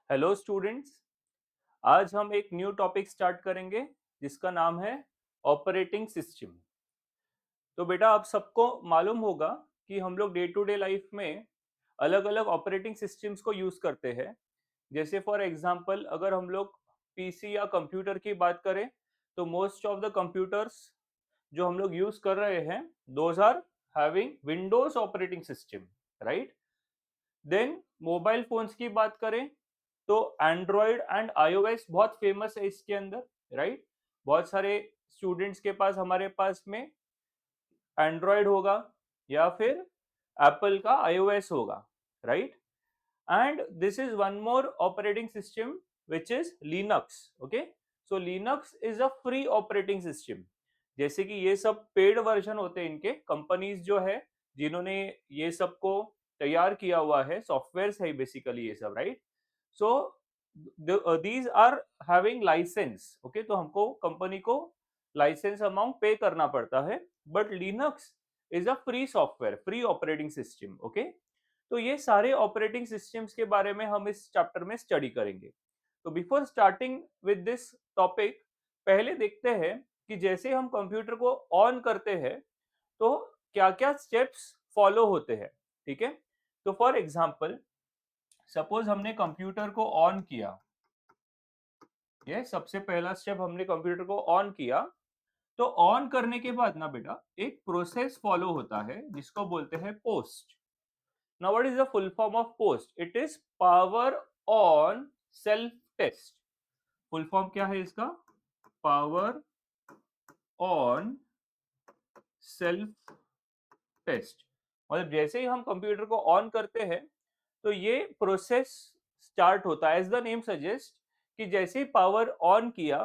Hello students. आज हम एक न्यू टॉपिक स्टार्ट करेंगे जिसका नाम है ऑपरेटिंग सिस्टम। तो बेटा आप सबको मालूम होगा कि हम लोग डे टू डे लाइफ में अलग अलग ऑपरेटिंग सिस्टम्स को यूज करते हैं। जैसे फॉर एग्जांपल अगर हम लोग पीसी या कंप्यूटर की बात करें तो मोस्ट ऑफ द कंप्यूटर्स जो हम लोग यूज कर रहे हैं those are having Windows operating system, right. Then mobile phones की बात करें तो एंड्रॉयड एंड आईओएस बहुत फेमस है इसके अंदर, राइट। बहुत सारे स्टूडेंट्स के पास हमारे पास में एंड्रॉयड होगा या फिर एप्पल का आईओएस होगा, right. and this is one more operating system which is linux. okay, so linux is a free operating system। जैसे कि ये सब पेड वर्जन होते हैं इनके, कंपनीज जो है जिन्होंने ये सब को तैयार किया हुआ है, सॉफ्टवेयर है बेसिकली ये सब, right. So these are having licence. Okay, तो हमको कंपनी को लाइसेंस अमाउंट पे करना पड़ता है, but Linux is a free software, free operating system. Okay, तो ये सारे ऑपरेटिंग सिस्टम्स के बारे में हम इस चैप्टर में स्टडी करेंगे। तो before starting with this topic, पहले देखते हैं कि जैसे हम कंप्यूटर को ऑन करते हैं तो क्या क्या स्टेप्स फॉलो होते हैं, ठीक है। तो फॉर एग्जांपल सपोज हमने कंप्यूटर को ऑन किया, ये सबसे पहला स्टेप, हमने कंप्यूटर को ऑन किया। तो ऑन करने के बाद ना बेटा एक प्रोसेस फॉलो होता है जिसको बोलते हैं post. Now, what is the full form of POST? It is Power on Self Test। Full form क्या है इसका? Power on self test. मतलब जैसे ही हम कंप्यूटर को ऑन करते हैं तो ये प्रोसेस स्टार्ट होता है। एज द नेम सजेस्ट कि जैसे ही पावर ऑन किया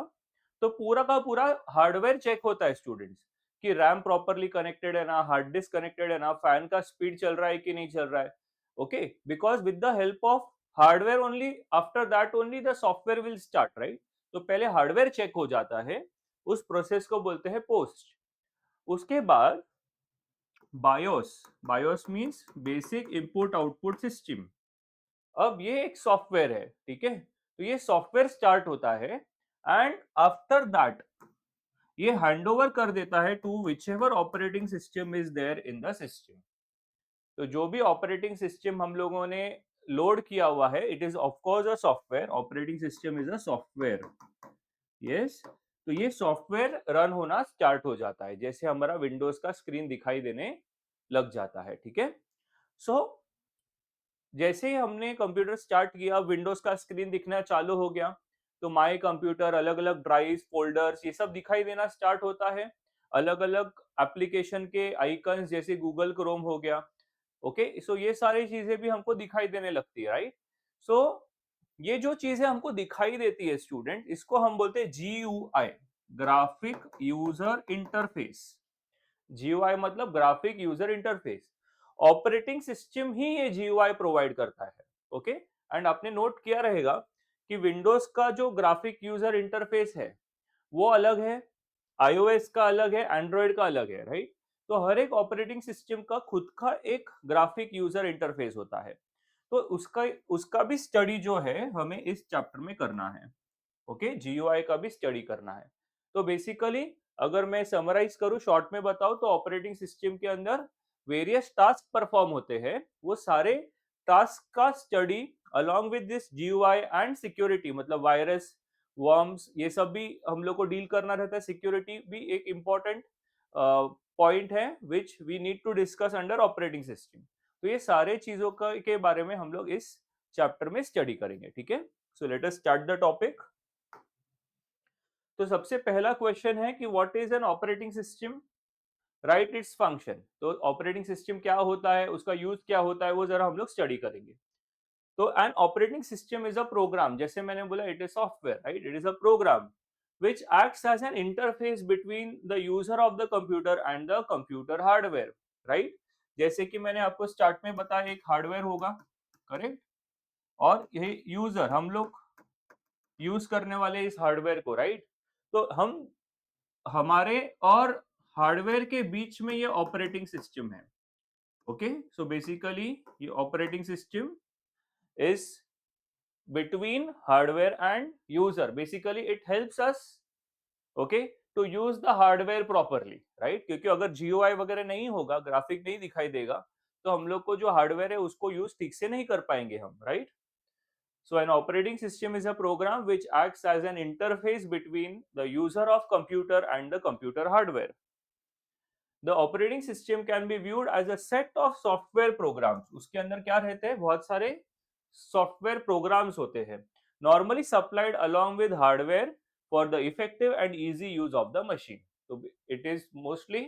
तो पूरा का पूरा हार्डवेयर चेक होता है स्टूडेंट्स, कि रैम प्रॉपरली कनेक्टेड है ना, हार्ड डिस्क कनेक्टेड है ना, फैन का स्पीड चल रहा है कि नहीं चल रहा है। Okay, because with the help of hardware only, after that only the software will start, right. तो पहले हार्डवेयर चेक हो जाता है, उस प्रोसेस को बोलते हैं पोस्ट। उसके बाद BIOS, BIOS means basic input output system. अब ये एक सॉफ्टवेयर है, ठीक है। तो ये सॉफ्टवेयर स्टार्ट होता है एंड आफ्टर दैट ये हैंडओवर कर देता है to whichever operating system is there in the system. तो जो भी ऑपरेटिंग सिस्टम हम लोगों ने लोड किया हुआ है, it is of course a software. Operating system is a software, yes. तो ये सॉफ्टवेयर रन होना स्टार्ट हो जाता है जैसे हमारा विंडोज का स्क्रीन दिखाई देने लग जाता है, ठीक है। सो जैसे ही हमने कंप्यूटर स्टार्ट किया, विंडोज का स्क्रीन दिखना चालू हो गया। तो माय कंप्यूटर, अलग अलग ड्राइव्स, फोल्डर्स, ये सब दिखाई देना स्टार्ट होता है। अलग अलग एप्लीकेशन के आइकन्स जैसे गूगल क्रोम हो गया। ओके, सो ये सारी चीजें भी हमको दिखाई देने लगती है, राइट। सो ये जो चीजें हमको दिखाई देती है स्टूडेंट, इसको हम बोलते हैं GUI, graphic user interface. GUI मतलब graphic user interface. Operating system ही ये जीयूआई प्रोवाइड करता है। ओके, एंड आपने नोट किया रहेगा कि विंडोज का जो ग्राफिक यूजर इंटरफेस है वो अलग है, आईओएस का अलग है, एंड्रॉयड का अलग है, राइट। तो हर एक ऑपरेटिंग सिस्टम का खुद का एक ग्राफिक यूजर इंटरफेस होता है। तो उसका उसका भी स्टडी जो है हमें इस चैप्टर में करना है। ओके, जीयूआई का भी स्टडी करना है। तो बेसिकली अगर मैं समराइज करूं, शॉर्ट में बताऊं, तो ऑपरेटिंग सिस्टम के अंदर वेरियस टास्क परफॉर्म होते हैं। वो सारे टास्क का study along with this GUI and security, मतलब वायरस, वर्म्स, ये सब भी हम लोग को डील करना रहता है। सिक्योरिटी भी एक इंपॉर्टेंट पॉइंट है which we need to discuss under operating system. तो ये सारे चीजों का के बारे में हम लोग इस चैप्टर में स्टडी करेंगे, ठीक है। So let us start the topic. तो सबसे पहला क्वेश्चन है कि what is an operating system, right its function. तो ऑपरेटिंग सिस्टम क्या होता है, उसका यूज क्या होता है, वो जरा हम लोग स्टडी करेंगे। तो an operating system is a program, जैसे मैंने बोला it is software, right. It is a program which acts as an interface between the user of the computer and the computer hardware, right। जैसे कि मैंने आपको start में बताया, एक हार्डवेयर होगा, करेक्ट, और ये यूजर, हम लोग यूज करने वाले इस हार्डवेयर को, राइट। तो हम हमारे और हार्डवेयर के बीच में ये ऑपरेटिंग सिस्टम है। ओके, सो बेसिकली ये operating system is between hardware and user. Basically it helps us, okay, to use the hardware properly, right? क्योंकि अगर GUI वगैरह नहीं होगा, ग्राफिक नहीं दिखाई देगा, तो हम लोग को जो हार्डवेयर है उसको यूज ठीक से नहीं कर पाएंगे हम, right? So an operating system is a program which acts as an interface between the user of computer and the computer hardware. The operating system can be viewed as a set of software programs. उसके अंदर क्या रहते हैं? बहुत सारे software programmes होते हैं, normally supplied along with hardware for the effective and easy use of the machine. तो it is mostly,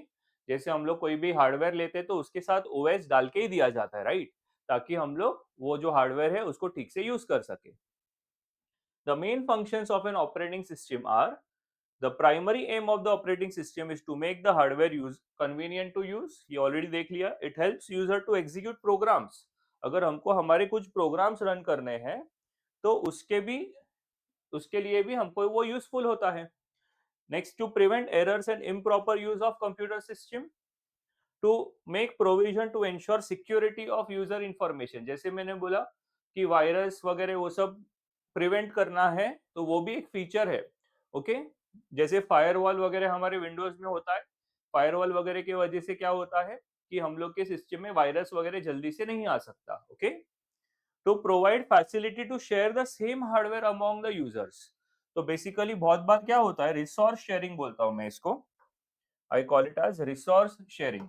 जैसे हम लोग कोई भी हार्डवेयर लेते हैं तो उसके साथ OS डाल के ही दिया जाता है, राइट? ताकि हम लोग वो जो हार्डवेयर है उसको ठीक से यूज कर सके. The main functions of an operating system are: the primary aim of the operating system is to make the hardware use convenient to use. ये ऑलरेडी देख लिया. It helps user to execute programs. अगर हमको हमारे कुछ programmes run करने हैं तो उसके लिए भी हमको वो यूजफुल होता है. Next, to prevent errors and improper use of computer system, to make provision to ensure security of user information. जैसे मैंने बोला कि वायरस वगैरह वो सब प्रिवेंट करना है, तो वो भी एक फीचर है. ओके, जैसे फायरवॉल वगैरह हमारे विंडोज में होता है. फायरवॉल वगैरह की वजह से क्या होता है कि हम लोग के सिस्टम में वायरस वगैरह जल्दी से नहीं आ सकता. Okay, to provide facility to share the same hardware among the users. तो बेसिकली बहुत बार क्या होता है, रिसोर्स शेयरिंग बोलता हूं मैं इसको. I call it as resource sharing.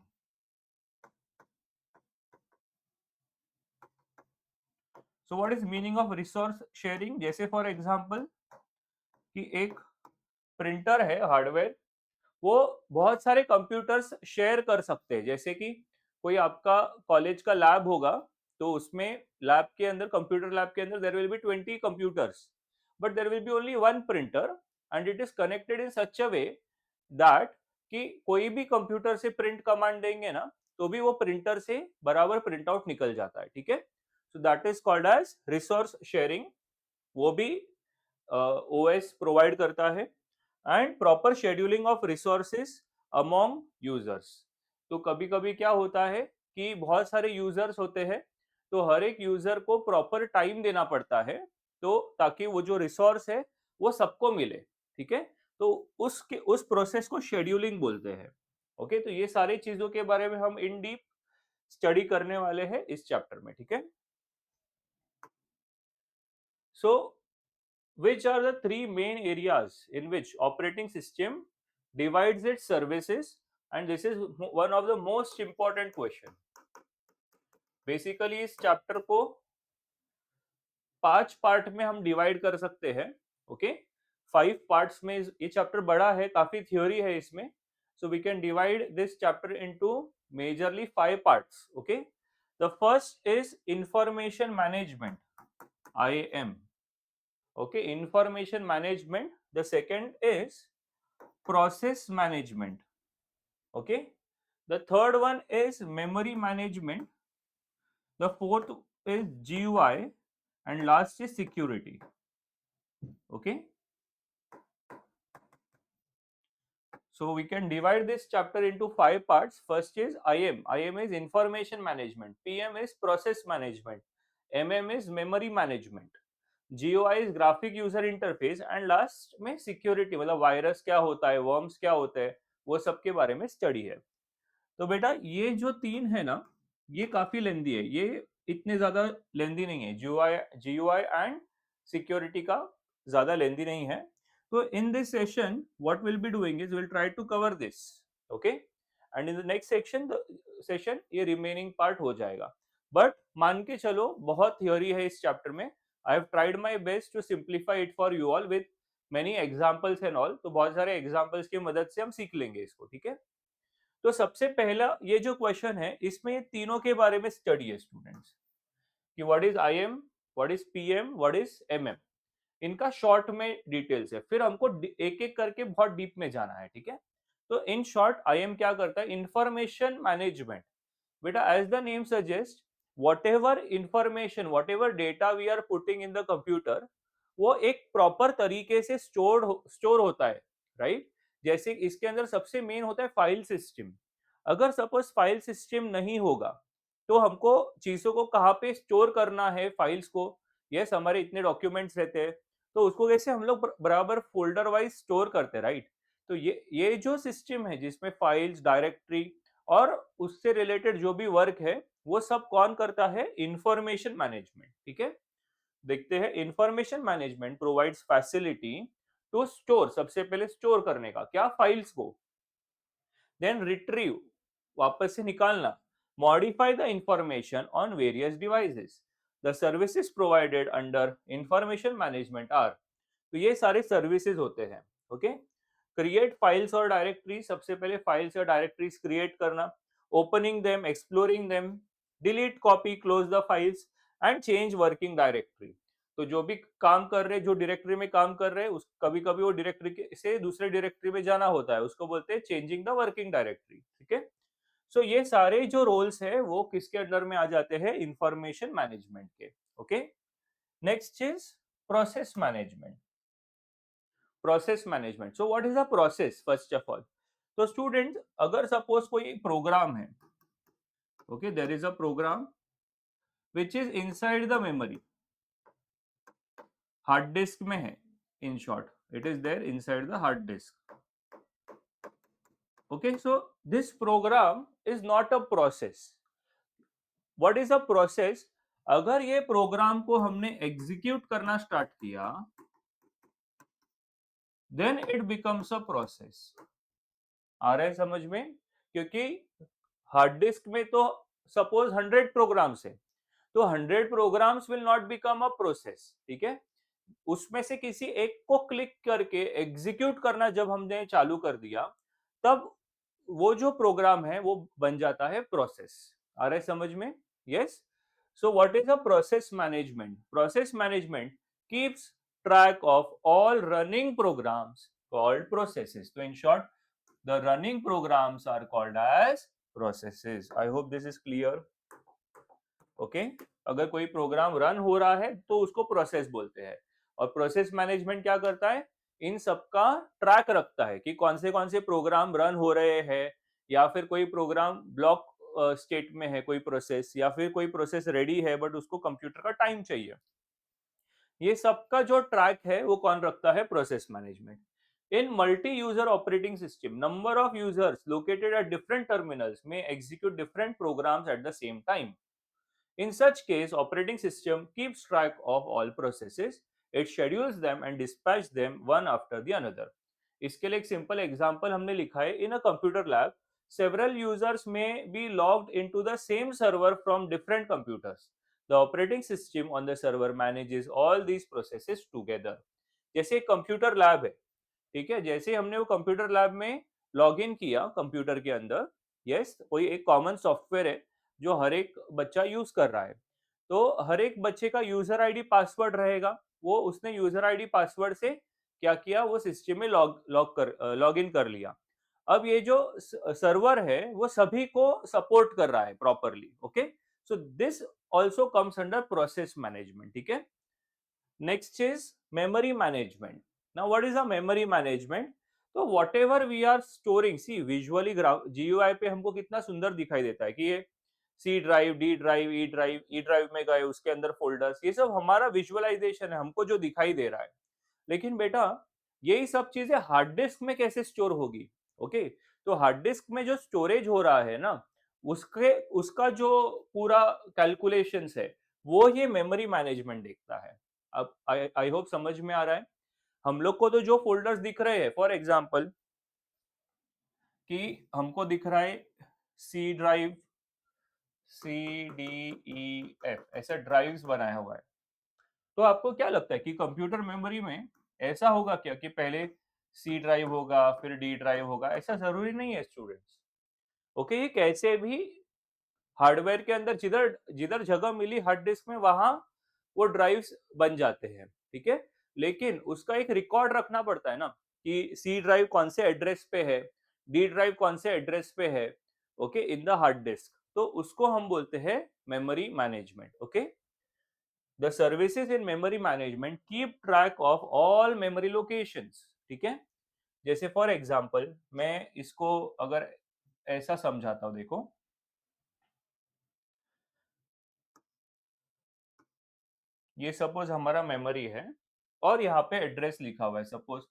So what is meaning of resource sharing? जैसे फॉर एग्जांपल कि एक प्रिंटर है हार्डवेयर, वो बहुत सारे कंप्यूटर्स शेयर कर सकते हैं. जैसे कि कोई आपका कॉलेज का लैब होगा, तो उसमें लैब के अंदर, कंप्यूटर लैब के अंदर there will be 20 computers, but there will be only one printer and it is connected in such a way that कि कोई भी कंप्यूटर से प्रिंट कमांड देंगे ना, तो भी वो प्रिंटर से बराबर प्रिंट आउट निकल जाता है. ठीक है, so that is called as resource sharing. वो भी ओएस प्रोवाइड करता है. And proper scheduling of resources among users. तो कभी कभी क्या होता है कि बहुत सारे यूजर्स होते हैं, तो हर एक यूजर को प्रॉपर टाइम देना पड़ता है, तो ताकि वो जो रिसोर्स है वो सबको मिले. ठीक है, तो उस प्रोसेस को शेड्यूलिंग बोलते हैं. ओके, तो ये सारी चीजों के बारे में हम इन डीप स्टडी करने वाले हैं इस चैप्टर में. ठीक है, सो which are the three main areas in which operating system divides its services? And this is one of the most important question. Basically इस चैप्टर को 5 पार्ट में हम डिवाइड कर सकते हैं. ओके, 5 पार्ट्स में. ये चैप्टर बड़ा है, काफी थ्योरी है इसमें, so we can divide this chapter into majorly 5 parts. Okay, the first is information management, IAM. Okay, information management. The second is process management. Okay, the third one is memory management. The fourth is GUI, and last is security. Okay, so we can divide this chapter into 5 parts. First is IM. IM is information management. PM is process management. MM is memory management. GUI is graphic user interface. And last में security, मतलब virus क्या होता है, worms क्या होते हैं, वो सब के बारे में स्टडी है. तो बेटा ये जो 3 है ना, ये काफी लेंदी है. ये इतने ज्यादा लेंदी नहीं है. GUI एंड सिक्योरिटी का ज्यादा लेंदी नहीं है. तो in this session what will be doing is will try to cover this. Okay, and in the next session ये रिमेनिंग पार्ट हो जाएगा. बट मान के चलो बहुत थ्योरी है इस चैप्टर में. I have tried my best to simplify it for you all with many examples and all. तो बहुत सारे examples की मदद से हम सीख लेंगे इसको. ठीक है, तो सबसे पहला ये जो क्वेश्चन है, इसमें तीनों के बारे में स्टडी है स्टूडेंट्स, कि what is IM, what is PM, what is MM. इनका शॉर्ट में डिटेल्स है, फिर हमको एक एक करके बहुत डीप में जाना है. ठीक है, तो इन शॉर्ट IM क्या करता है? Information management. बेटा as the name suggest, whatever information, whatever data we are putting in the computer, वो एक प्रॉपर तरीके से स्टोर होता है, राइट? जैसे इसके अंदर सबसे मेन होता है फाइल सिस्टम. अगर सपोज फाइल सिस्टम नहीं होगा, तो हमको चीजों को कहाँ पे स्टोर करना है, फाइल्स को, यस, हमारे इतने डॉक्यूमेंट्स रहते हैं, तो उसको कैसे हम लोग बराबर फोल्डर वाइज स्टोर करते हैं, राइट? तो ये जो सिस्टम है जिसमें फाइल्स, डायरेक्टरी और उससे रिलेटेड जो भी वर्क है, वो सब कौन करता है? इंफॉर्मेशन मैनेजमेंट, ठीक है? देखते हैं, information management provides facility to store, सबसे पहले स्टोर करने का क्या? फाइल्स को, देन रिट्रीव, वापस से निकालना, modify the information on various devices. The services provided under information management are, तो ये सारे सर्विसेज होते हैं। ओके, क्रिएट फाइल्स और डायरेक्टरी, सबसे पहले फाइल्स या डायरेक्टरीज क्रिएट करना, opening them, exploring them, delete, copy, close the files and change working directory. तो जो भी काम कर रहे, जो डायरेक्टरी में काम कर रहे हैं, उस कभी कभी वो डायरेक्टरी से दूसरे डायरेक्टरी में जाना होता है, उसको बोलते हैं चेंजिंग द वर्किंग डायरेक्टरी, ठीक है? सो ये सारे जो रोल्स है वो किसके अंडर में आ जाते हैं? इंफॉर्मेशन मैनेजमेंट के। Okay, next is process management. Process management, so what is a process first of all? तो स्टूडेंट, अगर सपोज कोई प्रोग्राम है, okay, there is a program which is inside the memory, hard disk में है, in short it is there inside the hard disk. Okay, so this program is not a process. What is a process? अगर ये program को हमने execute करना start किया, then it becomes a process. आ रहा है समझ में? क्योंकि हार्ड डिस्क में तो सपोज 100 प्रोग्राम्स है, तो 100 programs will not become a process, ठीक है? उसमें से किसी एक को क्लिक करके एग्जीक्यूट करना जब हमने चालू कर दिया, तब वो जो प्रोग्राम है वो बन जाता है प्रोसेस। आ रहा है समझ में? Yes. So what is a process management? Process management keeps track of all running programs called processes. तो in short, the running programs are called as processes. I hope this is clear. Okay, अगर कोई program run हो रहा है तो उसको process बोलते हैं। और प्रोसेस मैनेजमेंट क्या करता है? इन सबका ट्रैक रखता है कि कौन से प्रोग्राम रन हो रहे हैं, या फिर कोई प्रोग्राम ब्लॉक स्टेट में है, कोई प्रोसेस, या फिर कोई प्रोसेस रेडी है बट उसको कंप्यूटर का टाइम चाहिए। ये सबका जो ट्रैक है वो कौन रखता है? Process management. In multi user operating system, number of users located at different terminals में execute different programs at the same time. In such case, operating system keeps track of all processes. It schedules them and dispatches them one after the another. इसके लिए एक simple example हमने लिखा है, in a computer lab several users may be logged into the same server from different computers. The operating system on the server manages all these processes together. जैसे एक computer lab है, ठीक है? जैसे ही हमने वो कंप्यूटर लैब में log in किया कंप्यूटर के अंदर, यस, कोई एक कॉमन सॉफ्टवेयर है जो हर एक बच्चा यूज कर रहा है, तो हर एक बच्चे का यूजर आईडी पासवर्ड रहेगा। वो उसने यूजर आईडी पासवर्ड से क्या किया? वो सिस्टम में लॉग इन कर लिया। अब ये जो सर्वर है वो सभी को सपोर्ट कर रहा है properly. Okay, so this also comes under process management, ठीक है? Next is memory management. Now, what is a memory management? तो whatever we are storing, see visually GUI पे हमको कितना सुंदर दिखाई देता है कि ये C drive, D drive, E drive में गए, उसके अंदर फोल्डर्स, ये सब हमारा विजुअलाइजेशन है, हमको जो दिखाई दे रहा है। लेकिन बेटा, यही सब चीजें हार्ड डिस्क में कैसे स्टोर होगी? ओके, तो हार्ड डिस्क में जो स्टोरेज हो रहा है ना, उसके उसका जो पूरा कैलकुलेशंस है, वो ये मेमोरी मैनेजमेंट देखता है। अब आई आई होप समझ में आ रहा है। हम लोग को तो जो फोल्डर्स दिख रहे हैं, फॉर एग्जांपल कि हमको दिख रहा है सी ड्राइव, CDEF, ऐसा ड्राइव्स बनाया हुआ है। तो आपको क्या लगता है कि कंप्यूटर मेमोरी में ऐसा होगा क्या कि पहले सी ड्राइव होगा फिर डी ड्राइव होगा? ऐसा जरूरी नहीं है स्टूडेंट्स। ओके, ये कैसे भी हार्डवेयर के अंदर जिधर जिधर जगह मिली हार्ड डिस्क में, वहां वो ड्राइव्स बन जाते हैं, ठीक है? लेकिन उसका एक रिकॉर्ड रखना पड़ता है ना, कि सी ड्राइव कौन से एड्रेस पे है, डी ड्राइव कौन से एड्रेस पे है, okay, in the hard disc. तो उसको हम बोलते हैं memory management. Okay, the services in memory management keep track of all memory locations, ठीक है? जैसे फॉर एग्जांपल मैं इसको अगर ऐसा समझाता हूं, देखो, ये सपोज हमारा मेमोरी है और यहाँ पे एड्रेस लिखा हुआ है, सपोज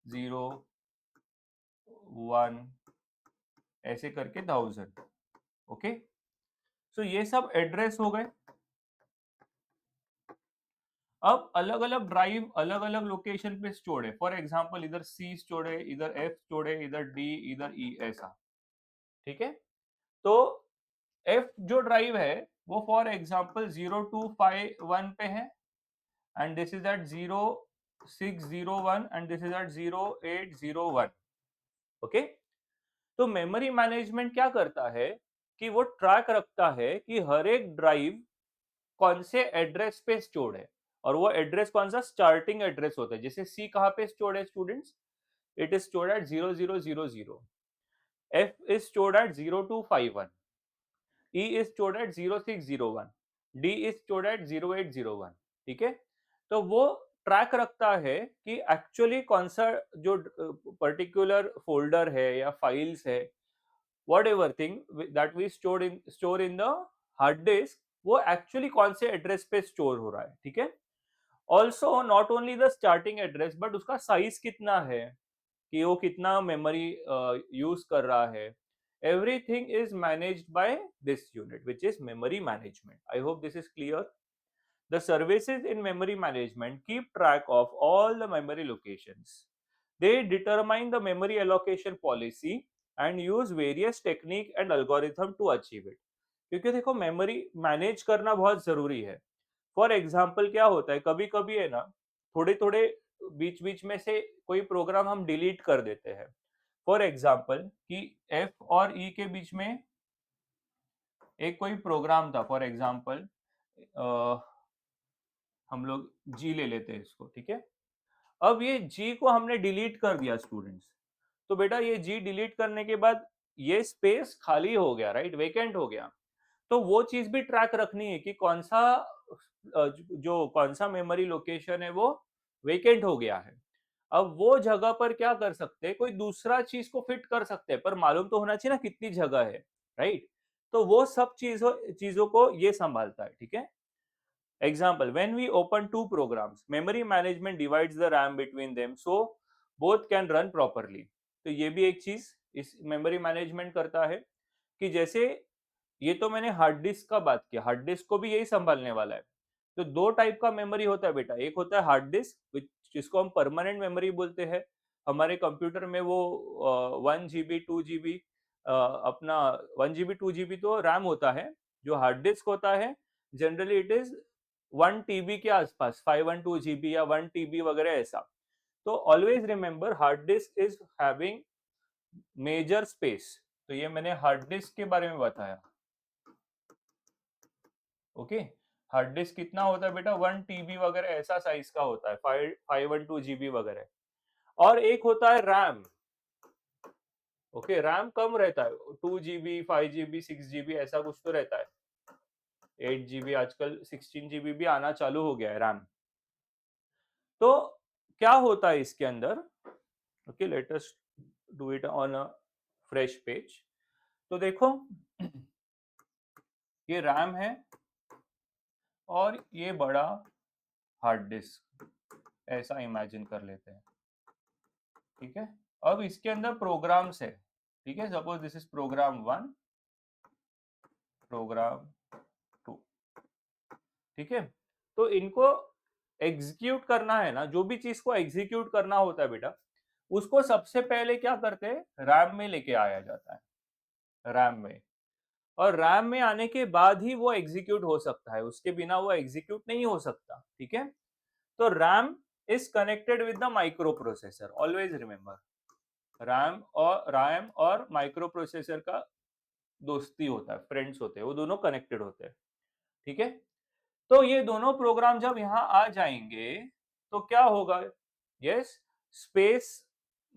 0 1 ऐसे करके 1000। ओके, सो ये सब एड्रेस हो गए। अब अलग अलग ड्राइव अलग अलग लोकेशन पे स्टोर्ड है। फॉर एग्जांपल इधर सी स्टोर्ड है, इधर एफ स्टोर्ड है, इधर डी, इधर ई, ऐसा। ठीक है, तो एफ जो ड्राइव है वो फॉर एग्जांपल 0251 पे है, and this is at 0601 and this is at 0801। Okay, तो मेमोरी मैनेजमेंट क्या करता है कि वो ट्रैक रखता है कि हर एक ड्राइव कौन से एड्रेस पे स्टोर्ड है, और वो एड्रेस कौन सा स्टार्टिंग एड्रेस होता है। जैसे सी कहाँ पे स्टोर्ड है students, it is stored at 0000, F is stored at 0251, E is stored at 0601, D is stored at 0801। ठीक है, तो वो ट्रैक रखता है कि एक्चुअली कौन सा जो पर्टिकुलर फोल्डर है या फाइल्स है, whatever thing that we store in the hard disk, वो एक्चुअली कौन से एड्रेस पे स्टोर हो रहा है। ठीक है, also not only the starting address but उसका साइज कितना है, कि वो कितना मेमोरी यूज कर रहा है। Everything is managed by this unit which is memory management. I hope this is clear. The services in memory management keep track of all the memory locations. They determine the memory allocation policy and use various technique and algorithm to achieve it. क्योंकि देखो memory manage करना बहुत जरूरी है। For example क्या होता है, कभी कभी है ना, थोड़े थोड़े बीच बीच में से कोई प्रोग्राम हम डिलीट कर देते हैं। फॉर एग्जाम्पल कि एफ और ई के बीच में एक कोई प्रोग्राम था, फॉर एग्जाम्पल हम लोग जी ले लेते हैं इसको। ठीक है, अब ये जी को हमने डिलीट कर दिया स्टूडेंट्स, तो बेटा ये जी डिलीट करने के बाद ये स्पेस खाली हो गया, राइट, वेकेंट हो गया। तो वो चीज भी ट्रैक रखनी है कि कौन सा जो कौन सा मेमोरी लोकेशन है वो वेकेंट हो गया है। अब वो जगह पर क्या कर सकते हैं, कोई दूसरा चीज को फिट कर सकते हैं, पर मालूम तो होना चाहिए ना कितनी जगह है, राइट। तो वो सब चीजों चीजों को ये संभालता है। ठीक है, example, when we open two programs, memory management divides the RAM between them so both can run properly. तो ये भी एक चीज इस मेमोरी मैनेजमेंट करता है कि जैसे ये तो मैंने हार्ड डिस्क का बात किया, हार्ड डिस्क को भी यही संभालने वाला है। तो दो टाइप का मेमोरी होता है बेटा, एक होता है हार्ड डिस्क जिसको हम परमानेंट मेमोरी बोलते हैं। हमारे कंप्यूटर में वो 1 GB 2 GB अपना 1 GB 2 GB तो रैम होता है। जो हार्ड डिस्क होता है जनरली इट इज 1 TB के आसपास, 512 GB या 1 TB वगैरह ऐसा। तो always remember hard disk is having major space. तो ये मैंने हार्ड डिस्क के बारे में बताया। ओके, हार्ड डिस्क कितना होता है बेटा, 1 TB वगैरह ऐसा साइज का होता है, 512 GB वगैरह। और एक होता है रैम। ओके, रैम कम रहता है, 2 GB 5 GB 6 GB ऐसा कुछ तो रहता है, 8 GB, आजकल 16 GB भी आना चालू हो गया है रैम। तो क्या होता है इसके अंदर, okay let us do it on a fresh page. तो देखो ये रैम है और ये बड़ा हार्ड डिस्क, ऐसा इमेजिन कर लेते हैं। ठीक है, अब इसके अंदर प्रोग्राम्स है। ठीक है, suppose this is program 1, program 2। ठीक है, तो इनको एग्जीक्यूट करना है ना, जो भी चीज को एग्जीक्यूट करना होता है बेटा, उसको सबसे पहले क्या करते हैं, रैम में लेके आया जाता है, रैम में। और रैम में आने के बाद ही वो एग्जीक्यूट हो सकता है, उसके बिना वो एग्जीक्यूट नहीं हो सकता। ठीक है, तो RAM is connected with the micro processor, always remember. RAM और माइक्रो प्रोसेसर का दोस्ती होता है, फ्रेंड्स होते हैं, वो दोनों कनेक्टेड होते हैं। ठीक है, तो ये दोनों प्रोग्राम जब यहाँ आ जाएंगे तो क्या होगा, यस, स्पेस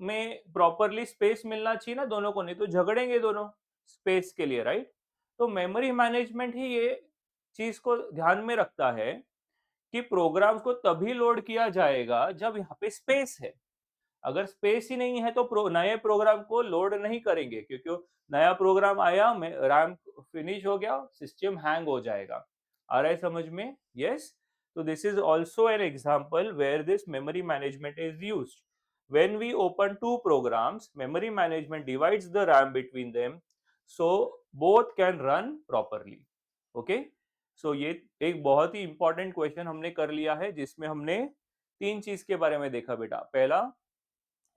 में प्रॉपरली स्पेस मिलना चाहिए ना दोनों को, नहीं तो झगड़ेंगे दोनों स्पेस के लिए, राइट। तो मेमोरी मैनेजमेंट ही ये चीज को ध्यान में रखता है कि प्रोग्राम्स को तभी लोड किया जाएगा जब यहाँ पे स्पेस है। अगर स्पेस ही नहीं है तो नए प्रोग्राम को लोड नहीं करेंगे, क्योंकि नया प्रोग्राम आया, रैम फिनिश हो गया, सिस्टम हैंग हो जाएगा। आ रहा है समझ में, yes. So this is also an example where this memory management is used. When we open two programs, memory management divides the RAM between them so both can run properly. Okay, so ये एक बहुत ही important question हमने कर लिया है जिसमें हमने तीन चीज के बारे में देखा बेटा। पहला,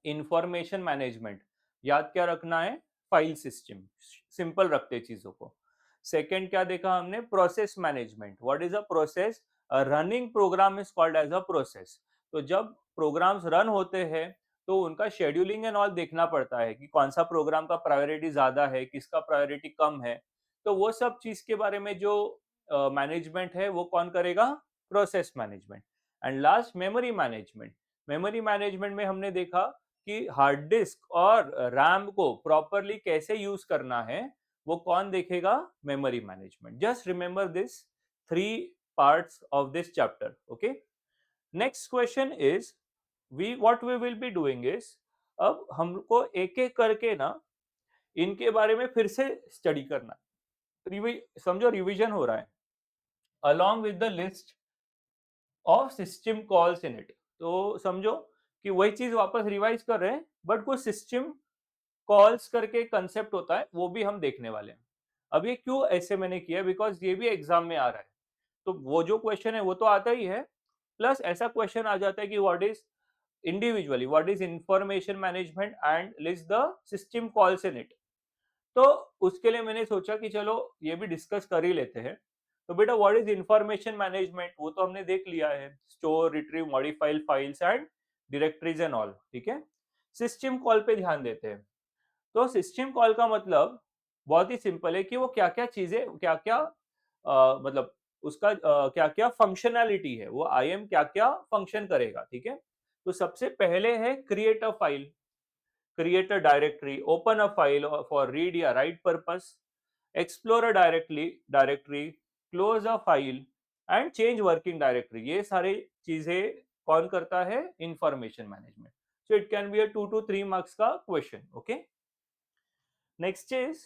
इंफॉर्मेशन मैनेजमेंट, याद क्या रखना है, फाइल सिस्टम, सिंपल रखते चीजों को। सेकंड क्या देखा हमने, process management, what is a process, running program is called as a process. तो जब प्रोग्राम्स रन होते हैं तो उनका शेड्यूलिंग एंड ऑल देखना पड़ता है कि कौन सा प्रोग्राम का प्रायोरिटी ज्यादा है, किसका प्रायोरिटी कम है। तो वो सब चीज के बारे में जो मैनेजमेंट है वो कौन करेगा, process management. And last, memory management. Memory management में हमने देखा कि हार्ड डिस्क और रैम को प्रॉपरली कैसे यूज करना है वो कौन देखेगा, memory management. Just remember this three parts of this chapter. Okay, next question is, we what we will be doing is, अब हमको एक एक करके ना इनके बारे में फिर से स्टडी करना है। समझो रिवीजन हो रहा है along with the list of system calls in it। तो समझो कि वही चीज वापस रिवाइज कर रहे हैं बट कुछ सिस्टम कॉल्स करके कंसेप्ट होता है वो भी हम देखने वाले हैं। अब ये क्यों ऐसे मैंने किया, बिकॉज ये भी एग्जाम में आ रहा है। तो वो जो क्वेश्चन है वो तो आता ही है, प्लस ऐसा क्वेश्चन आ जाता है कि what is individually, what is information management and list the system calls in it. तो उसके लिए मैंने सोचा कि चलो ये भी डिस्कस कर ही लेते हैं। तो बेटा व्हाट इज इंफॉर्मेशन मैनेजमेंट, वो तो हमने देख लिया है, store, retrieve, modify files and directories and all, ठीक है। सिस्टम कॉल पे ध्यान देते हैं। तो सिस्टम कॉल का मतलब बहुत ही सिंपल है कि वो क्या क्या चीजें, क्या क्या मतलब उसका क्या क्या फंक्शनैलिटी है, वो आईएम क्या क्या फंक्शन करेगा, ठीक है। तो सबसे पहले है create a file, create a directory, open a file for read या write purpose, explore a directory, close a file and change working directory। ये सारी चीजें कौन करता है, information management. So it can be a 2 to 3 marks का question. Okay, next is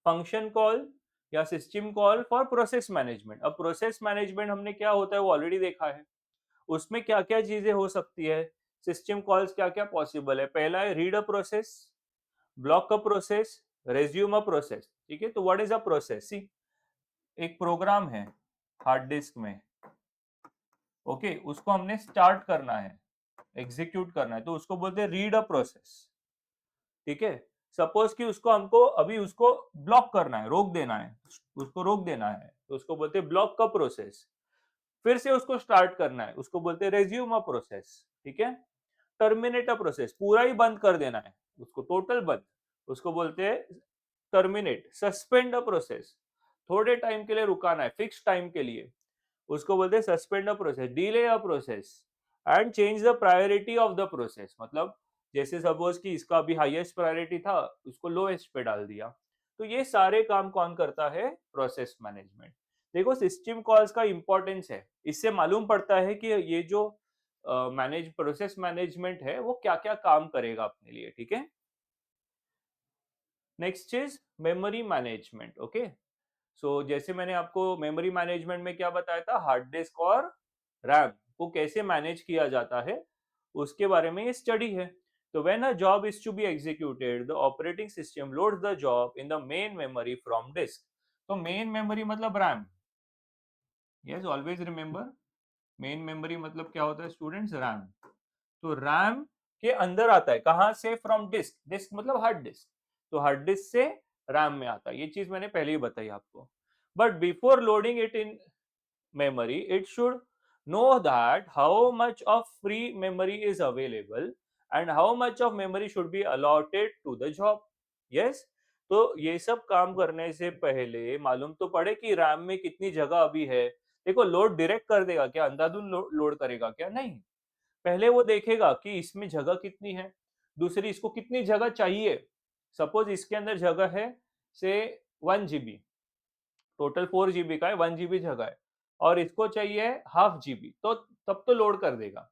function call या system call for process management. अब process management हमने क्या होता है वो ऑलरेडी देखा है, उसमें क्या क्या चीजें हो सकती है, सिस्टम कॉल्स क्या क्या पॉसिबल है। पहला है read a process, block a process, resume a process, ठीक है। तो व्हाट इज अ प्रोसेस, सी एक प्रोग्राम है हार्ड डिस्क में, ओके, उसको हमने स्टार्ट करना है, एग्जीक्यूट करना है, तो उसको बोलते हैं रीड अ प्रोसेस, ठीक है। सपोज कि उसको हमको अभी उसको ब्लॉक करना है, रोक देना है, उसको रोक देना है, तो उसको बोलते हैं ब्लॉक का प्रोसेस। फिर से उसको स्टार्ट करना है, उसको बोलते हैं रेज्यूम अ प्रोसेस, ठीक है। टर्मिनेट अ प्रोसेस, पूरा ही बंद कर देना है उसको, टोटल बंद, उसको बोलते हैं टर्मिनेट। सस्पेंड अ प्रोसेस, थोड़े टाइम के लिए रुकाना है, फिक्स टाइम के लिए, उसको बोलते हैं suspend a process. Delay a process and change the priority of the process, मतलब जैसे सपोज कि इसका अभी हाईएस्ट प्रायोरिटी था, उसको लोएस्ट पे डाल दिया। तो ये सारे काम कौन करता है, प्रोसेस मैनेजमेंट। देखो सिस्टम कॉल्स का इंपॉर्टेंस है, इससे मालूम पड़ता है कि ये जो मैनेज प्रोसेस मैनेजमेंट है वो क्या क्या काम करेगा अपने लिए, ठीक है। Next is memory management. Okay, so जैसे मैंने आपको मेमोरी मैनेजमेंट में क्या बताया था, हार्ड डिस्क और रैम को कैसे मैनेज किया जाता है उसके बारे में ये स्टडी है। तो when a job is to be executed the operating system loads the job in the main memory from disk. तो मेन मेमोरी मतलब RAM, yes always remember, main memory मतलब क्या होता है स्टूडेंट्स, रैम। तो रैम के अंदर आता है, कहां से, फ्रॉम डिस्क, डिस्क मतलब हार्ड डिस्क, तो हार्ड डिस्क से रैम में आता है, ये चीज मैंने पहले ही बताई आपको। But before loading it in memory, it should know that how much of free memory is available and how much of memory should be allotted to the job। yes, तो ये सब काम करने से पहले मालूम तो पड़े कि रैम में कितनी जगह अभी है। देखो लोड डायरेक्ट कर देगा क्या, अंधाधुंध लोड करेगा क्या, नहीं। पहले वो देखेगा कि इसमें जगह कितनी है, दूसरी इसको कितनी जगह चाहिए। सपोज इसके अंदर जगह है से 1 GB, टोटल 4 GB का है, 1 GB जगह है, और इसको चाहिए ½ GB, तो तब तो लोड कर देगा।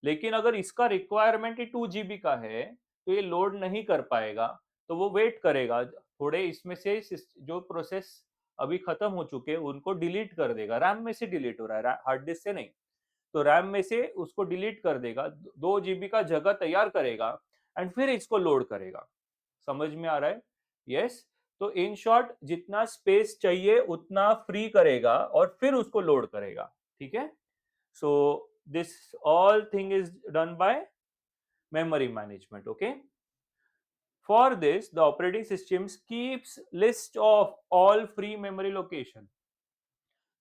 लेकिन अगर इसका रिक्वायरमेंट ही 2 GB का है तो ये लोड नहीं कर पाएगा, तो वो वेट करेगा थोड़े, इसमें से जो प्रोसेस अभी खत्म हो चुके हैं उनको डिलीट कर देगा, रैम में से डिलीट हो रहा है, हार्ड डिस्क से नहीं। तो रैम में से उसको डिलीट कर देगा, 2 GB का जगह तैयार करेगा एंड फिर इसको लोड करेगा। समझ में आ रहा है? यस। तो इन शॉर्ट जितना स्पेस चाहिए उतना फ्री करेगा और फिर उसको लोड करेगा। ठीक है? So this all thing is done by memory management. Okay, for this the operating systems keeps list of all free memory location.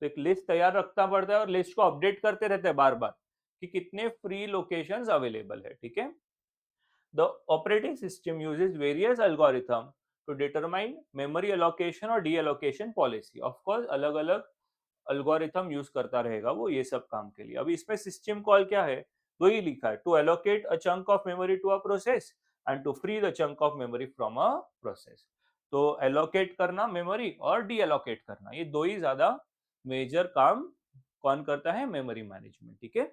तो एक लिस्ट तैयार रखना पड़ता है और लिस्ट को अपडेट करते रहते हैं बार बार कि कितने फ्री लोकेशंस अवेलेबल है। ठीक है? The operating system uses various algorithms to determine memory allocation और deallocation policy. Of course अलग अलग algorithm यूज करता रहेगा वो ये सब काम के लिए। अभी इसमें सिस्टम कॉल क्या है, दो ही लिखा है, to allocate a chunk of memory to a process and to free the chunk of memory from a process. तो allocate करना मेमोरी और deallocate करना, ये दो ही ज्यादा मेजर काम कौन करता है, मेमोरी मैनेजमेंट। ठीक है?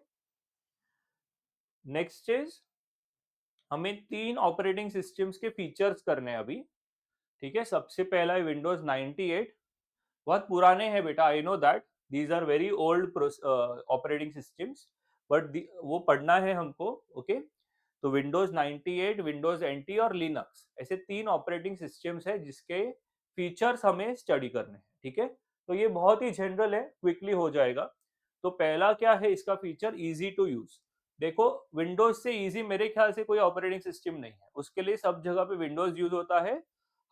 नेक्स्ट इज हमें 3 ऑपरेटिंग सिस्टम्स के फीचर्स करने हैं अभी। ठीक है? सबसे पहला है विंडोज 98। बहुत पुराने हैं बेटा, I know that these are very old operating systems, but वो पढ़ना है हमको। ओके? तो विंडोज 98, विंडोज एनटी और लिनक्स, ऐसे 3 ऑपरेटिंग सिस्टम्स है जिसके फीचर्स हमें स्टडी करने हैं। ठीक है? तो ये बहुत ही जनरल है, क्विकली हो जाएगा। तो पहला क्या है इसका फीचर, इजी टू यूज। देखो विंडोज से इजी मेरे ख्याल से कोई ऑपरेटिंग सिस्टम नहीं है, उसके लिए सब जगह पे विंडोज यूज होता है।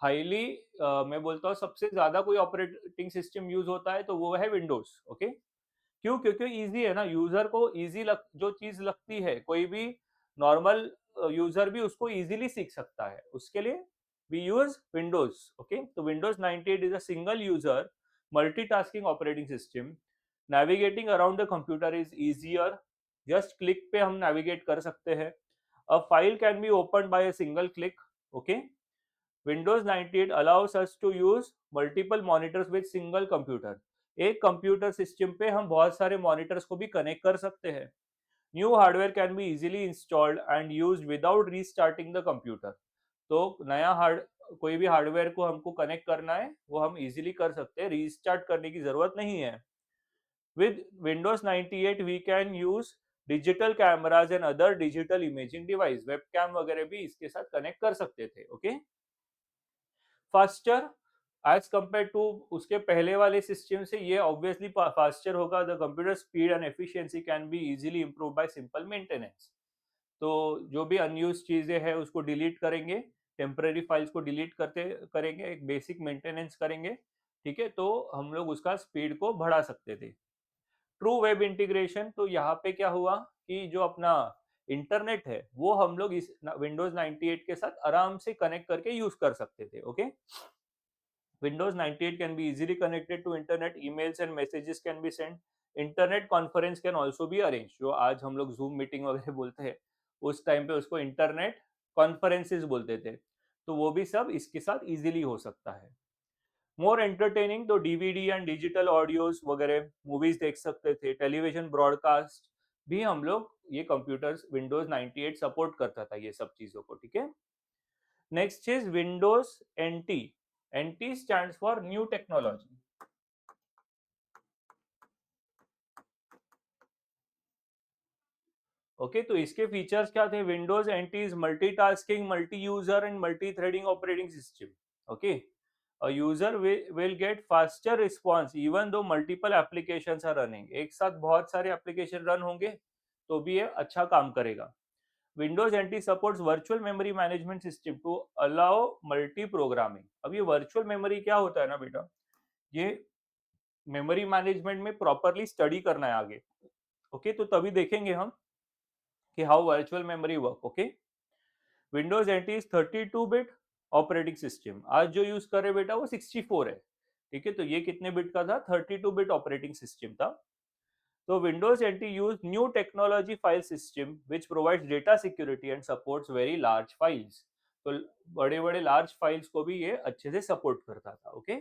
हाईली मैं बोलता हूँ सबसे ज्यादा कोई ऑपरेटिंग सिस्टम यूज होता है तो वो है विंडोज। ओके? क्यों? क्योंकि इजी है ना, यूजर को इजी जो चीज लगती है कोई भी नॉर्मल यूजर भी उसको इजीली सीख सकता है, उसके लिए वी यूज विंडोज। ओके? तो Windows 98 is a single user multitasking operating system. Navigating around the computer is easier, just click पे हम नेविगेट कर सकते हैं। A file can be open by a single click. Okay? Windows 98 allows us to use multiple monitors with single computer. एक computer system पे हम बहुत सारे मॉनिटर्स को भी कनेक्ट कर सकते हैं। New hardware can be easily installed and used without restarting the computer. तो नया हार्ड कोई भी हार्डवेयर को हमको कनेक्ट करना है वो हम इजीली कर सकते हैं, रीस्टार्ट करने की जरूरत नहीं है। With Windows 98 we can use digital cameras and other digital imaging device, webcam वगैरह भी इसके साथ कनेक्ट कर सकते थे। Okay? Faster as compare to उसके पहले वाले सिस्टम से ये ऑब्वियसली फास्टर होगा। The computer speed and efficiency can be easily improve by simple maintenance. तो जो भी अनयूज चीजें हैं उसको डिलीट करेंगे, टेम्पररी फाइल्स को डिलीट करते करेंगे, एक बेसिक मेंटेनेंस करेंगे। ठीक है? तो हम लोग उसका स्पीड को बढ़ा सकते थे। ट्रू वेब इंटीग्रेशन, तो यहाँ पे क्या हुआ कि जो अपना इंटरनेट है वो हम लोग इस विंडोज 98 के साथ आराम से कनेक्ट करके यूज कर सकते थे। Okay? Windows 98 can be easily connected to internet, emails and messages can be sent. Internet conference can also be arranged. जो आज हम लोग Zoom मीटिंग वगैरह बोलते हैं, उस टाइम पे उसको इंटरनेट कॉन्फ्रेंसेस बोलते थे। तो वो भी सब इसके साथ इजीली हो सकता है। मोर एंटरटेनिंग, तो डीवीडी एंड डिजिटल ऑडियोज वगैरह मूवीज देख सकते थे, टेलीविजन ब्रॉडकास्ट भी हम लोग ये कंप्यूटर्स विंडोज 98 सपोर्ट करता था ये सब चीजों को। ठीक है? Next is Windows NT. NT stands for new technology. Okay? तो इसके फीचर्स क्या थे, Windows NT is multitasking, multi user and multi threading operating system. Okay? a user will get faster response even though multiple applications are running। एक साथ बहुत सारे application run होंगे तो भी ये अच्छा काम करेगा। Windows NT supports virtual memory management system to allow multi programming. अब ये वर्चुअल मेमोरी क्या होता है ना बेटा, ये मेमोरी मैनेजमेंट में प्रॉपरली स्टडी करना है आगे। ओके? तो तभी देखेंगे हम कि how virtual memory work. Okay? Windows NT is 32 bit operating system. आज जो यूज कर रहे बेटा वो 64 है। ठीक है? तो ये कितने बिट का था, 32 बिट ऑपरेटिंग सिस्टम था। तो Windows NT use new technology file system which provides data security and supports very large files. तो बड़े बड़े लार्ज फाइल्स को भी ये अच्छे से सपोर्ट करता था। Okay?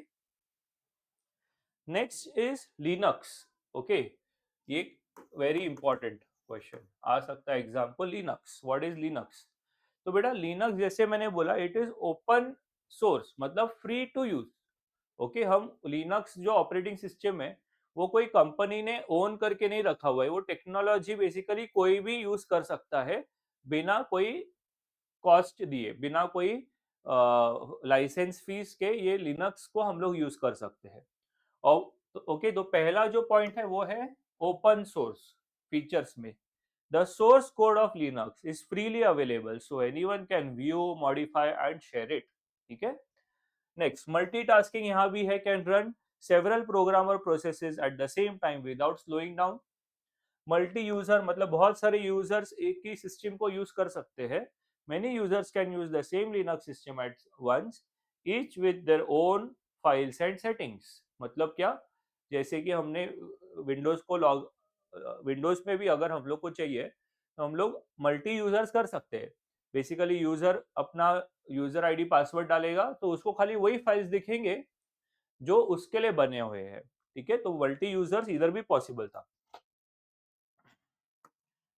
Next is Linux. Okay? ये वेरी इंपॉर्टेंट क्वेश्चन आ सकता है एग्जाम को, लिनक्स, व्हाट इज लिनक्स। तो बेटा लिनक्स जैसे मैंने बोला इट इज ओपन सोर्स, मतलब फ्री टू यूज। ओके, हम लिनक्स जो ऑपरेटिंग सिस्टम है वो कोई कंपनी ने ओन करके नहीं रखा हुआ है, वो टेक्नोलॉजी बेसिकली कोई भी यूज कर सकता है बिना कोई कॉस्ट दिए, बिना कोई लाइसेंस फीस के ये लिनक्स को हम लोग यूज कर सकते हैं। और ओके, तो पहला जो पॉइंट है वो है ओपन सोर्स फीचर्स में। The source code of Linux is freely available so anyone can view, modify and share it. ठीक है। नेक्स्ट, मल्टीटास्किंग यहाँ भी है, कैन रन सेवरल प्रोग्राम और processes eight the same time without slowing down. Multi user मतलब बहुत सारे users एक ही सिस्टम को यूज कर सकते हैं। Many users can use the same Linux system at once, each with their own files and settings. मतलब क्या, जैसे कि हमने विंडोज को लॉग विंडोज में भी अगर हम लोग को चाहिए तो हम लोग मल्टी यूजर्स कर सकते हैं। बेसिकली यूजर अपना यूजर आईडी पासवर्ड डालेगा तो उसको खाली वही फाइल्स दिखेंगे जो उसके लिए बने हुए हैं। ठीक है, तो मल्टी यूजर्स इधर भी पॉसिबल था।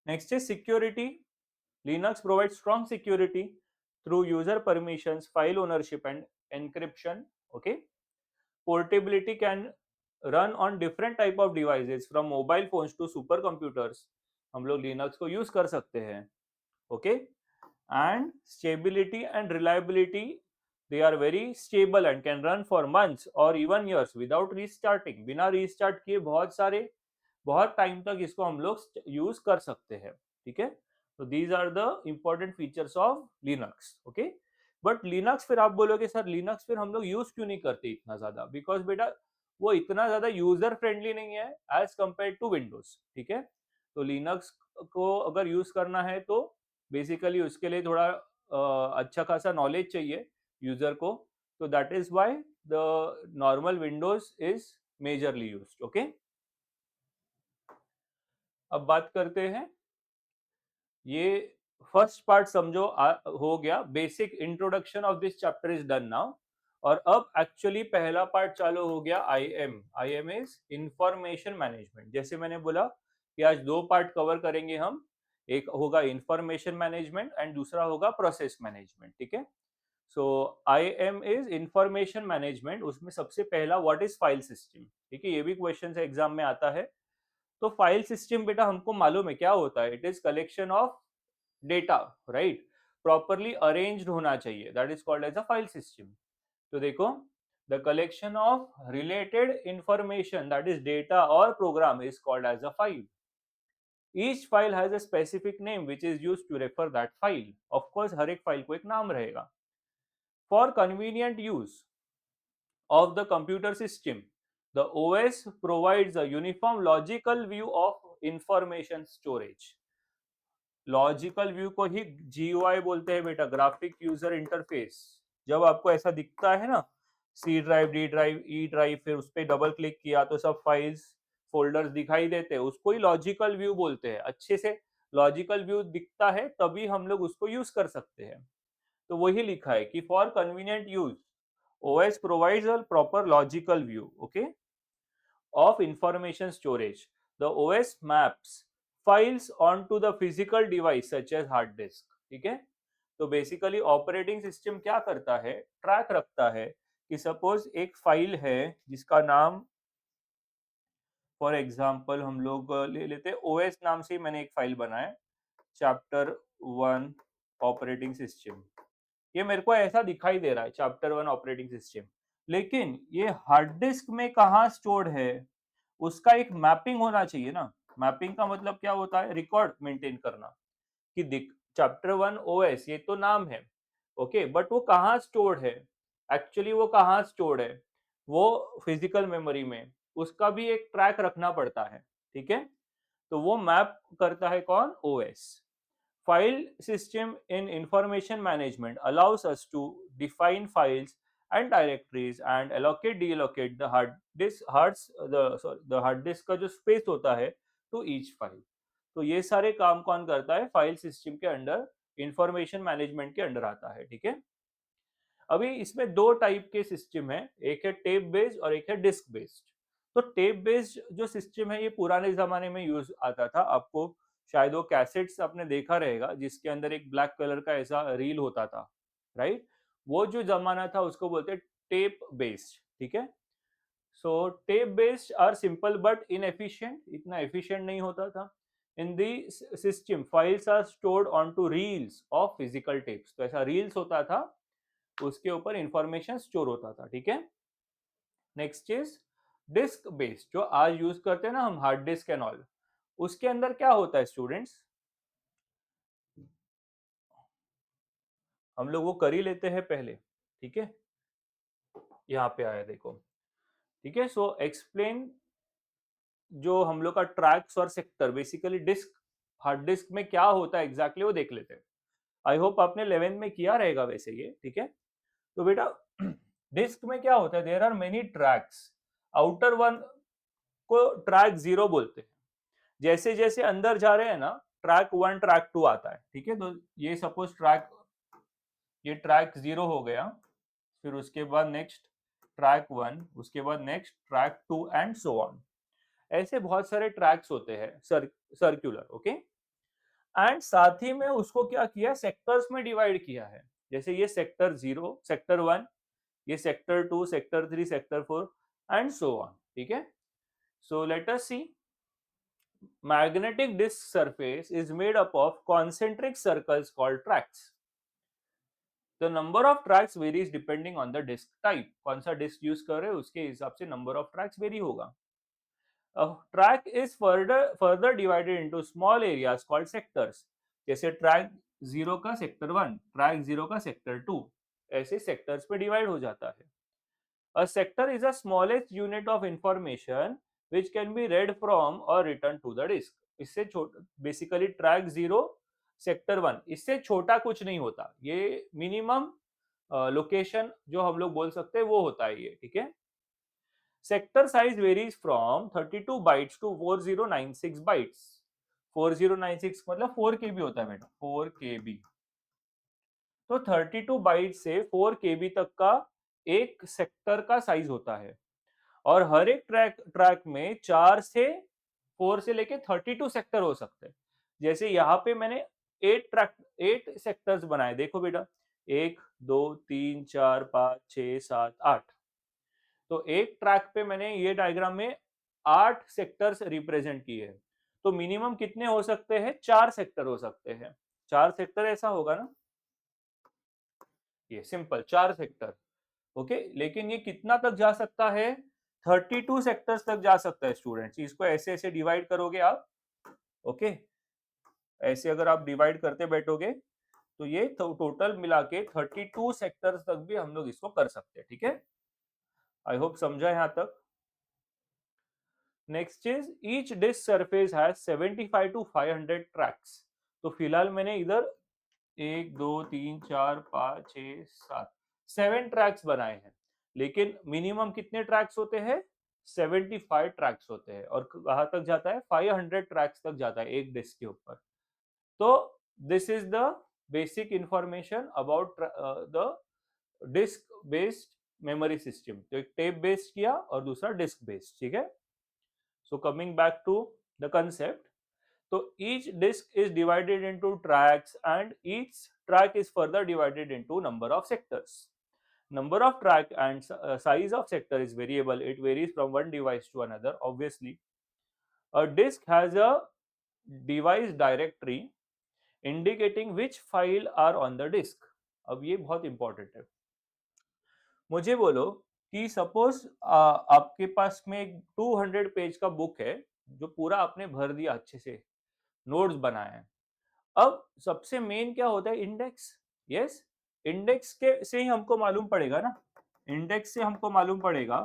Next is security. Linux provides strong security through user permissions, file ownership, and encryption. Okay, portability can run on different type of devices from mobile phones to supercomputers. हम लोग Linux को use कर सकते हैं। Okay, and stability and reliability, they are very stable and can run for months or even years without restarting. बिना restart किए बहुत time तक इसको हम लोग यूज कर सकते हैं। ठीक है, तो these are the important features of Linux. Okay, but Linux फिर आप बोलोगे सर लिनक्स फिर हम लोग यूज क्यों नहीं करते इतना ज्यादा, बिकॉज बेटा वो इतना ज्यादा यूजर फ्रेंडली नहीं है एज कंपेयर टू विंडोज। ठीक है, तो लिनक्स को अगर यूज करना है तो बेसिकली उसके लिए थोड़ा अच्छा खासा नॉलेज चाहिए यूजर को, तो that is why the normal Windows is majorly used. Okay, अब बात करते हैं, ये फर्स्ट पार्ट समझो हो गया, basic introduction of this chapter is done now. और अब एक्चुअली पहला पार्ट चालू हो गया, I am is information management. जैसे मैंने बोला कि आज दो पार्ट कवर करेंगे हम, एक होगा इंफॉर्मेशन मैनेजमेंट एंड दूसरा होगा प्रोसेस मैनेजमेंट। ठीक है, so I am is information management, उसमें सबसे पहला व्हाट इज फाइल सिस्टम। ठीक है, ये भी क्वेश्चन एग्जाम में आता है। तो फाइल सिस्टम बेटा हमको मालूम है क्या होता है, it is collection of data, right, properly arranged होना चाहिए, that is called as a file system. तो देखो, the collection of related information that is data और program is called as a file. Each file has a specific name which is used to refer that file. Of course हर एक file को एक नाम रहेगा। For convenient use of the computer system, the OS provides a uniform logical view of information storage. Logical view को ही GUI बोलते हैं बेटा, ग्राफिक यूजर इंटरफेस। जब आपको ऐसा दिखता है ना, C drive, D drive, E drive, फिर उस पर डबल क्लिक किया तो सब फाइल्स फोल्डर्स दिखाई देते हैं, उसको ही लॉजिकल व्यू बोलते हैं। अच्छे से लॉजिकल व्यू दिखता है तभी हम लोग उसको यूज कर सकते हैं। तो वही लिखा है कि for convenient use OS provides a proper logical view, okay, of information storage. The OS maps files onto the physical device such as hard disk. ठीक है, तो बेसिकली ऑपरेटिंग सिस्टम क्या करता है, ट्रैक रखता है कि सपोज एक फाइल है जिसका नाम, फॉर एग्जांपल हम लोग ले लेते हैं OS नाम से, मैंने एक फाइल बनाया chapter 1 ऑपरेटिंग सिस्टम। ये मेरे को ऐसा दिखाई दे रहा है chapter 1 ऑपरेटिंग सिस्टम, लेकिन ये हार्ड डिस्क में कहाँ स्टोर्ड है, उसका एक मैपिंग होना चाहिए ना। मैपिंग का मतलब क्या होता है, रिकॉर्ड मेंटेन करना कि दिख chapter 1 OS ये तो नाम है, ओके, बट वो कहाँ स्टोर्ड है, एक्चुअली वो कहाँ स्टोर्ड है, वो फिजिकल मेमोरी में, उसका भी एक ट्रैक रखना पड़ता है। ठीक है, तो वो मैप करता है कौन, OS। File system in information management allows us to define files and directories and allocate deallocate the hard disk का जो स्पेस होता है to each file। तो ये सारे काम कौन करता है, फाइल सिस्टम के अंडर, इंफॉर्मेशन मैनेजमेंट के अंडर आता है। ठीक है, अभी इसमें दो टाइप के सिस्टम है, एक है टेप बेस्ड और एक है डिस्क बेस्ड। तो टेप बेस्ड जो सिस्टम है ये पुराने जमाने में यूज आता था, आपको शायद वो कैसेट्स आपने देखा रहेगा जिसके अंदर एक ब्लैक कलर का ऐसा रील होता था, राइट, वो जो जमाना था उसको बोलते हैं टेप बेस्ड। ठीक है, so tape based are simple but inefficient, इतना एफिशिएंट नहीं होता था। In the system files are stored on to reels of physical tapes, तो ऐसा रील्स होता था, उसके ऊपर इंफॉर्मेशन स्टोर होता था, ठीक है। नेक्स्ट इज डिस्क बेस्ड, जो आज यूज करते हैं ना हम, हार्ड डिस्क एंड ऑल, उसके अंदर क्या होता है स्टूडेंट्स, हम लोग वो कर ही लेते हैं पहले, ठीक है। यहाँ पे आया देखो, ठीक है। सो एक्सप्लेन जो हम लोग का ट्रैक्स और sector, basically disk, hard disk में क्या होता है एग्जैक्टली वो देख लेते हैं। आई होप आपने 11th में किया रहेगा वैसे ये, ठीक है। तो बेटा डिस्क में क्या होता है, there are many tracks, outer one को ट्रैक जीरो बोलते हैं। जैसे जैसे अंदर जा रहे हैं ना, ट्रैक वन ट्रैक टू आता है, ठीक है। तो ये सपोज ट्रैक, ये ट्रैक जीरो हो गया, फिर उसके बाद नेक्स्ट ट्रैक वन, उसके बाद next track two and so on. ऐसे बहुत सारे ट्रैक्स होते हैं सर्कुलर, ओके। एंड साथ ही में उसको क्या किया, सेक्टर्स में डिवाइड किया है। जैसे ये सेक्टर जीरो, सेक्टर वन, ये sector two, sector three, sector four and so on, ठीक है। So let us see, magnetic disk surface is made up of concentric circles called tracks. The number of tracks varies depending on the disk type. कौन सा disc use कर रहे हो उसके हिसाब से नंबर ऑफ ट्रैक्स वेरी होगा। A track is further divided into small areas called sectors. जैसे ट्रैक जीरो का सेक्टर वन, ट्रैक जीरो का सेक्टर टू, ऐसे सेक्टर्स पे डिवाइड हो जाता है। A sector is the smallest unit of information which can be read from or written to the disk. इससे छोटा, basically track zero, sector one, इससे छोटा कुछ नहीं होता। ये मिनिमम लोकेशन जो हम लोग बोल सकते हैं वो होता है ये, ठीक है। Sector size varies from 32 bytes to 4096 bytes. 4096 मतलब 4 केबी होता है बेटा, 4 केबी। तो 32 बाइट से 4 केबी तक का एक सेक्टर का साइज होता है। और हर एक ट्रैक में 4 से 4 से लेके 32 सेक्टर हो सकते हैं। जैसे यहाँ पे मैंने 8 सेक्टर्स बनाए, देखो बेटा, 1 2 3 4 5 6 7 8। तो एक ट्रैक पे मैंने ये डायग्राम में 8 सेक्टर्स रिप्रेजेंट किए हैं। तो मिनिमम कितने हो सकते हैं, 4 सेक्टर हो सकते हैं। 4 सेक्टर ऐसा होगा ना, ये सिंपल 4 सेक्टर, ओके। लेकिन ये कितना तक जा सकता है, 32 सेक्टर्स तक जा सकता है स्टूडेंट्स। इसको ऐसे ऐसे डिवाइड करोगे आप, ओके, ऐसे अगर आप डिवाइड करते बैठोगे तो ये टोटल मिला के 32 सेक्टर्स तक भी हम लोग इसको कर सकते हैं, ठीक है। आई होप समझा यहाँ तक। Next is each disk surface has 75 to 500 tracks. तो फिलहाल मैंने इधर 1 2 3 4 5 6 7 7 ट्रैक्स बनाए हैं, लेकिन मिनिमम कितने ट्रैक्स होते हैं, 75 ट्रैक्स होते हैं। और कहाँ तक जाता है, 500 ट्रैक्स तक जाता है एक डिस्क के ऊपर। तो this is the basic information about the disk based memory system. तो एक टेप बेस्ड किया और दूसरा डिस्क बेस्ड, ठीक है। So coming back to the concept, so each disk is divided into tracks and each track is further divided into number of sectors. Number of track and size of sector is variable. It varies from one device to another. Obviously, a disk has a device directory indicating which file are on the disk. अब ये बहुत important है। मुझे बोलो कि suppose आपके पास में एक 200 पेज का बुक है, जो पूरा आपने भर दिया, अच्छे से नोट्स बनाए हैं। अब सबसे मेन क्या होता है, इंडेक्स। यस, इंडेक्स के से ही हमको मालूम पड़ेगा ना, इंडेक्स से हमको मालूम पड़ेगा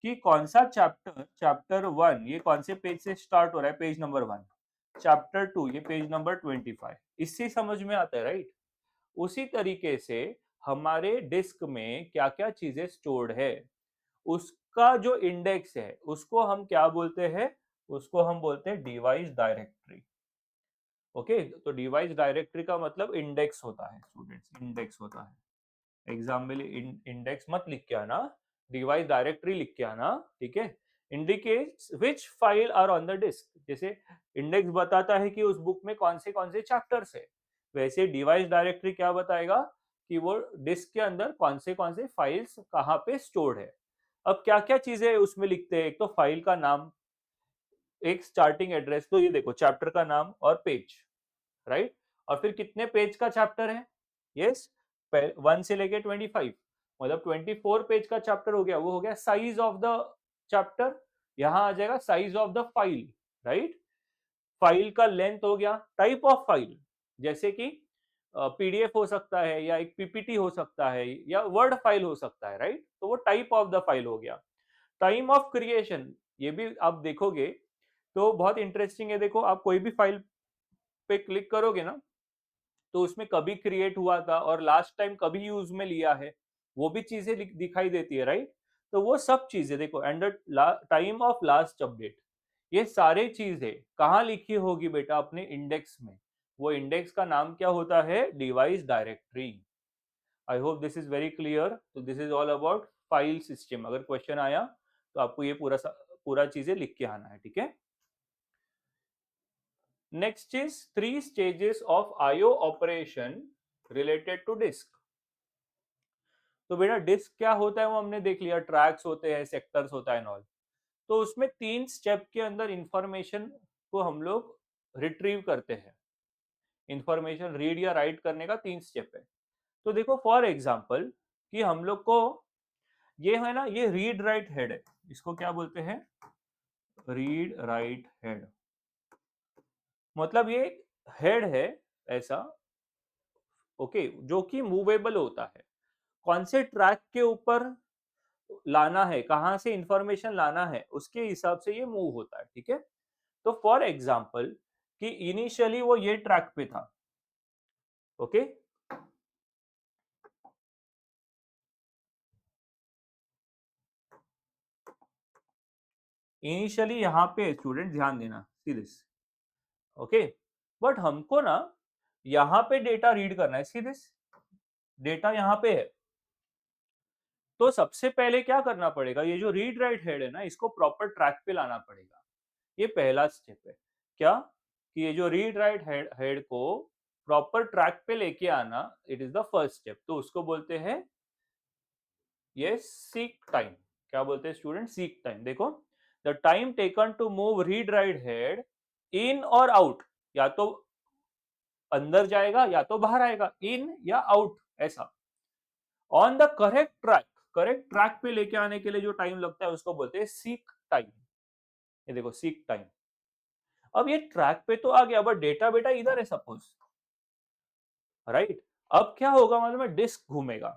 कि कौन सा चैप्टर, चैप्टर वन ये कौन से पेज से स्टार्ट हो रहा है, page number one, chapter two ये पेज नंबर 25। इससे समझ में आता है, राइट। उसी तरीके से हमारे डिस्क में क्या क्या चीजें स्टोर्ड है, उसका जो इंडेक्स है उसको हम क्या बोलते हैं, उसको हम बोलते हैं डिवाइस डायरेक्टरी, ओके। तो डिवाइस डायरेक्टरी का मतलब इंडेक्स होता है स्टूडेंट्स, इंडेक्स होता है। एग्जाम में इंडेक्स मत लिख के आना, डिवाइस डायरेक्टरी लिख के आना, ठीक है। Indicates which file are on the disk. जैसे इंडेक्स बताता है कि उस बुक में कौन से चैप्टर्स है, वैसे डिवाइस डायरेक्टरी क्या बताएगा कि वो डिस्क के अंदर कौन से फाइल्स कहाँ पे स्टोर्ड है। अब क्या क्या चीजें उसमें लिखते हैं, एक तो फाइल का नाम, एक स्टार्टिंग एड्रेस, तो ये देखो चैप्टर का नाम और पेज, राइट। और फिर कितने पेज का चैप्टर है, यस, 1 से लेके 25, मतलब 24 पेज का चैप्टर हो गया, वो हो गया साइज ऑफ द चैप्टर। यहां आ जाएगा size of the file, right. File का लेंथ हो गया, टाइप ऑफ फाइल, जैसे कि पीडीएफ हो सकता है या एक पीपीटी हो सकता है या वर्ड फाइल हो सकता है, राइट, तो वो टाइप ऑफ द फाइल हो गया। टाइम ऑफ क्रिएशन, ये भी आप देखोगे तो बहुत इंटरेस्टिंग है। देखो आप कोई भी फाइल पे क्लिक करोगे ना, तो उसमें कभी क्रिएट हुआ था और लास्ट टाइम कभी यूज में लिया है, वो भी चीजें दिखाई देती है, राइट। तो वो सब चीजें देखो, and time of last update, ये सारे चीजें कहाँ लिखी होगी बेटा, अपने इंडेक्स में। वो इंडेक्स का नाम क्या होता है, device directory. I hope this is very clear. तो this is all about file system. अगर क्वेश्चन आया तो आपको ये पूरा चीजें लिख के आना है, ठीक है। Next is 3 stages of IO operation related to disk. तो बेटा डिस्क क्या होता है वो हमने देख लिया, ट्रैक्स होते हैं, सेक्टर्स होता है नॉल। तो उसमें 3 स्टेप के अंदर इंफॉर्मेशन को हम लोग रिट्रीव करते हैं। इंफॉर्मेशन रीड या राइट करने का 3 स्टेप है। तो देखो फॉर एग्जांपल कि हम लोग को ये है ना, ये रीड राइट हेड है, इसको क्या बोलते हैं, रीड राइट हेड। मतलब ये हेड है ऐसा, ओके, जो कि मूवेबल होता है। कौन से ट्रैक के ऊपर लाना है, कहां से इंफॉर्मेशन लाना है, उसके हिसाब से ये मूव होता है, ठीक है। तो फॉर एग्जांपल कि इनिशियली वो ये ट्रैक पे था, ओके, इनिशियली यहाँ पे स्टूडेंट ध्यान देना, सी दिस, ओके। बट हमको ना यहाँ पे डेटा रीड करना है, सी दिस, डेटा यहाँ पे है। तो सबसे पहले क्या करना पड़ेगा, ये जो रीड राइट हेड है ना, इसको प्रॉपर ट्रैक पे लाना पड़ेगा। ये पहला स्टेप है। क्या, कि ये जो रीड राइट हेड को प्रॉपर ट्रैक पे लेके आना, it is the first step. तो उसको बोलते हैं ये सीक टाइम। क्या बोलते हैं स्टूडेंट, सीक टाइम। देखो, the time taken to move read write head in और आउट, या तो अंदर जाएगा या तो बाहर आएगा, इन या आउट, ऐसा, ऑन द करेक्ट ट्रैक पे लेके आने के लिए जो टाइम लगता है उसको बोलते हैं सीक टाइम। ये देखो सीक टाइम। अब ये ट्रैक पे तो आ गया, बट डेटा बेटा इधर है सपोज, राइट। अब क्या होगा मालूम है, डिस्क घूमेगा।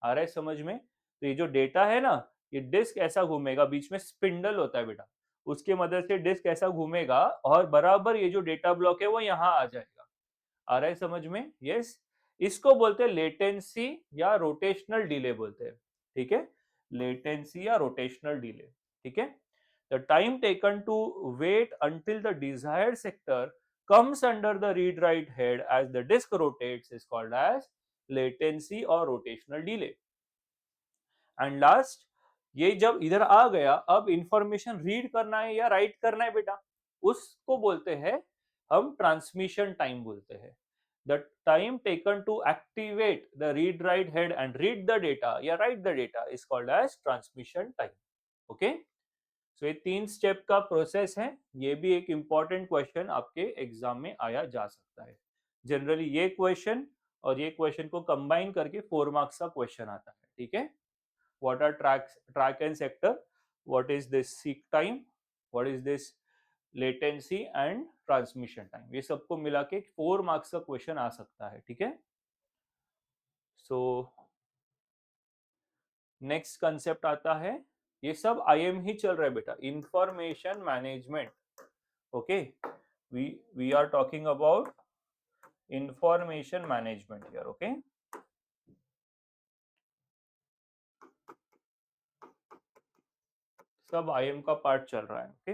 आ रहा है समझ में, तो ये जो डेटा है ना, ये डिस्क ऐसा घूमेगा, बीच में स्पिंडल होता है बेटा, उसके मदद से डिस्क ऐसा घूमेगा और बराबर ये जो डेटा ब्लॉक है वो यहाँ आ जाएगा। आ रहा है समझ में, यस। इसको बोलते हैं लेटेंसी या रोटेशनल डिले बोलते हैं, ठीक है, लेटेंसी या रोटेशनल डिले, ठीक है। The time taken to wait until the desired sector comes under the read write head as the disk rotates is called as latency or rotational delay. And last, ये जब इधर आ गया, अब information read करना है या राइट करना है बेटा, उसको बोलते हैं हम ट्रांसमिशन टाइम बोलते हैं। The time taken to activate the read write head and read the data या write the data is called as transmission time, okay. सो ये 3 स्टेप का प्रोसेस है। ये भी एक इंपॉर्टेंट क्वेश्चन आपके एग्जाम में आया जा सकता है। जनरली ये क्वेश्चन और ये क्वेश्चन को कंबाइन करके 4 मार्क्स का क्वेश्चन आता है, ठीक है। what are track and sector, what is this seek time, what is this latency and transmission time, ये सबको मिला के 4 मार्क्स का क्वेश्चन आ सकता है, ठीक है। सो नेक्स्ट कंसेप्ट आता है, ये सब आईएम ही चल रहा है बेटा, information management, okay. We are talking about information management here, okay. सब आईएम का पार्ट चल रहा है, okay,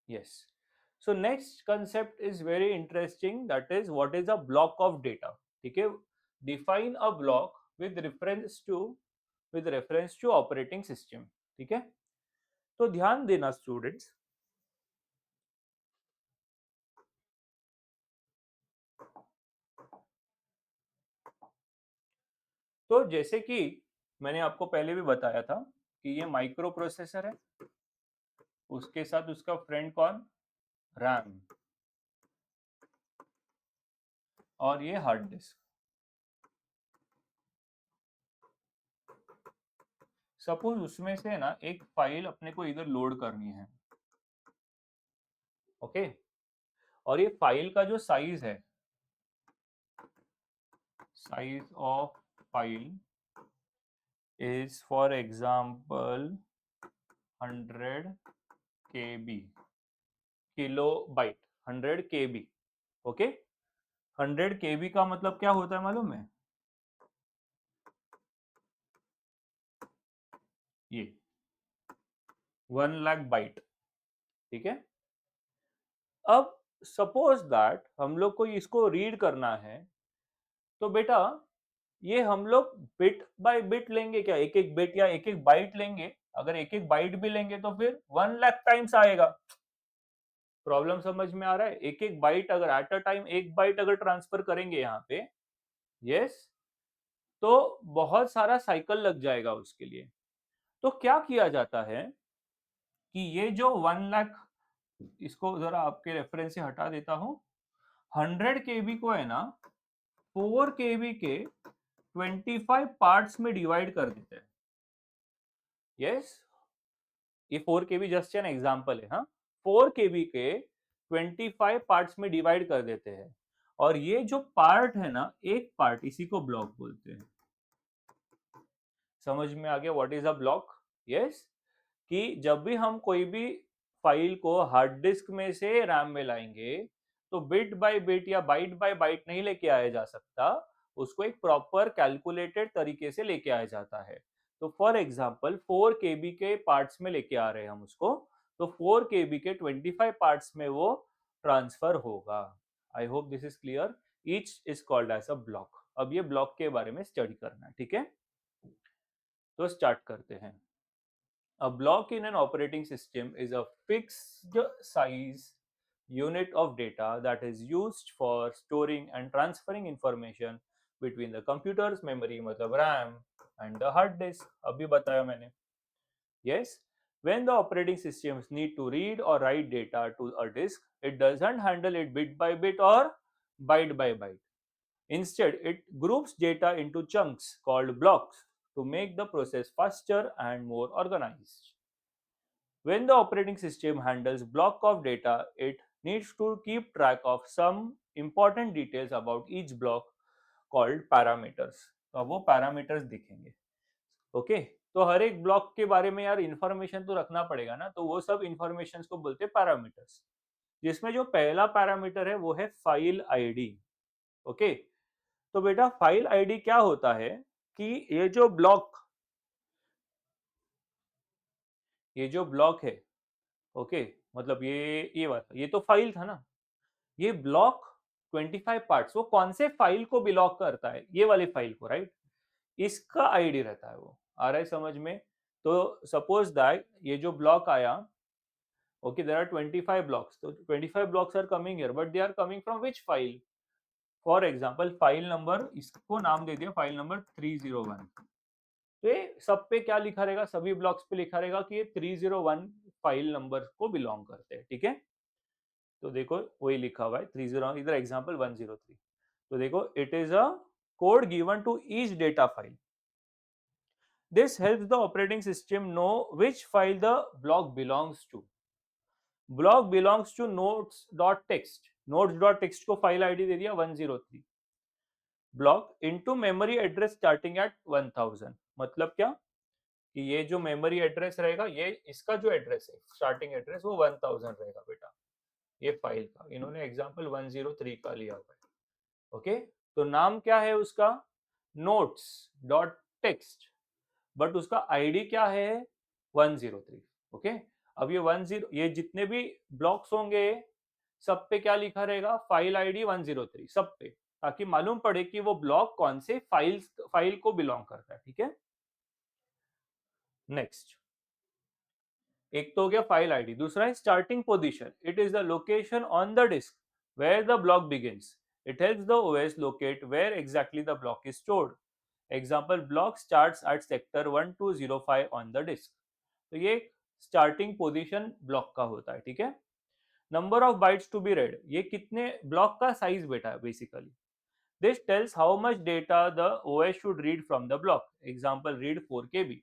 yes. So next concept is very interesting, that is what is a block of data, ठीक है। define a block with reference to operating system, ठीक है। तो ध्यान देना स्टूडेंट्स, तो जैसे कि मैंने आपको पहले भी बताया था कि ये माइक्रो प्रोसेसर है, उसके साथ उसका फ्रेंड कौन, रैम, और ये हार्ड डिस्क। सपोज उसमें से ना एक फाइल अपने को इधर लोड करनी है, ओके, और ये फाइल का जो साइज है, size of file is for example 100 KB, kilo byte, 100 KB, okay. 100 KB का मतलब क्या होता है मालूम है, ये 1 लाख बाइट, ठीक है। अब सपोज दैट हम लोग को इसको रीड करना है, तो बेटा ये हम लोग बिट बाय बिट लेंगे क्या, एक एक बिट या एक एक बाइट लेंगे? अगर एक एक बाइट भी लेंगे तो फिर 1 लाख टाइम्स आएगा। प्रॉब्लम समझ में आ रहा है? एक एक बाइट अगर एट अ टाइम एक बाइट अगर ट्रांसफर करेंगे यहाँ पे, यस, तो बहुत सारा साइकिल लग जाएगा उसके लिए। तो क्या किया जाता है कि ये जो 1 लाख, इसको जरा आपके रेफरेंस से हटा देता हूं, 100 KB को है ना 4 KB के 25 पार्ट्स में डिवाइड कर देते हैं। यस, ये 4 KB जस्ट एन एग्जांपल है, हाँ। 4 KB के 25 पार्ट्स में डिवाइड कर देते हैं, और ये जो पार्ट है ना, एक पार्ट, इसी को ब्लॉक बोलते हैं। समझ में आ गया what is a block? Yes, कि जब भी हम कोई भी फाइल को हार्ड डिस्क में से रैम में लाएंगे, तो बिट बाय बिट या बाइट बाय बाइट नहीं लेके आया जा सकता, उसको एक प्रॉपर कैलकुलेटेड तरीके से लेके आया जाता है। तो फॉर एग्जांपल 4 KB के पार्ट्स में लेके आ रहे हैं हम उसको, तो 4 KB के 25 पार्ट्स में वो ट्रांसफर होगा। I hope this is clear. Each is called as a block. अब ये ब्लॉक के बारे में स्टडी करना है, ठीक है। तो स्टार्ट करते हैं। A block in an operating system is a fixed size unit of data that is used for storing and transferring information between the computer's memory, मतलब RAM, and the hard disk. अभी बताया मैंने. Yes, when the operating systems need to read or write data to a disk, it doesn't handle it bit by bit or byte by byte. Instead, it groups data into chunks called blocks to make the process faster and more organized. When the operating system handles block of data, it needs to keep track of some important details about each block called parameters. तो अब वो parameters दिखेंगे, okay. तो हर एक block के बारे में यार इंफॉर्मेशन तो रखना पड़ेगा ना, तो वो सब इंफॉर्मेशन को बोलते हैं पैरामीटर्स, जिसमें जो पहला पैरामीटर है वो है फाइल आईडी, ओके। तो बेटा फाइल आईडी क्या होता है कि ये जो ब्लॉक है, ओके, मतलब ये वाला, ये तो फाइल था ना, ये ब्लॉक 25 पार्ट्स, वो कौन से फाइल को बिलोंग करता है, ये वाली फाइल को, राइट। इसका आईडी रहता है वो, आ रहा है समझ में। तो सपोज दैट ये जो ब्लॉक आया, ओके, देयर आर 25 ब्लॉक्स, तो 25 blocks are coming here, but they are coming from which file? For example file number, इसको नाम दे दिया फाइल नंबर 301। तो ये सब पे क्या लिखा रहेगा, सभी ब्लॉक्स पे लिखा रहेगा कि ये 301 फाइल नंबर को बिलोंग करते हैं, ठीक है। तो देखो वही लिखा हुआ है 30, इधर एग्जांपल 103। तो देखो it is a code given to each data file. This helps the operating system know which file the block belongs to. Block belongs to notes dot text, notes dot text को file ID दे दिया 103। Block into memory address starting at 1000, मतलब क्या कि ये जो memory address रहेगा, ये इसका जो एड्रेस है स्टार्टिंग एड्रेस वो 1000 रहेगा बेटा, ये फाइल का। इन्होंने एग्जांपल 103 का लिया हुआ है, ओके। तो नाम क्या है उसका, नोट्स डॉट टेक्स्ट, बट उसका आईडी क्या है 103, ओके। अब ये जितने भी ब्लॉक्स होंगे, सब पे क्या लिखा रहेगा, फाइल आईडी 103 सब पे, ताकि मालूम पड़े कि वो ब्लॉक कौन से फाइल को बिलोंग करता है, ठीक है। नेक्स्ट, एक तो हो गया फाइल आईडी, दूसरा है starting position. It is the location on the disk where the block begins. It helps the OS locate where exactly the block is stored. Example block starts at sector 1205 on the disk. तो ये starting position block का होता है, ठीक है। Number of bytes to be read, ये कितने block का साइज बेटा है basically. This tells how much data the OS should read from the block. Example read 4 KB,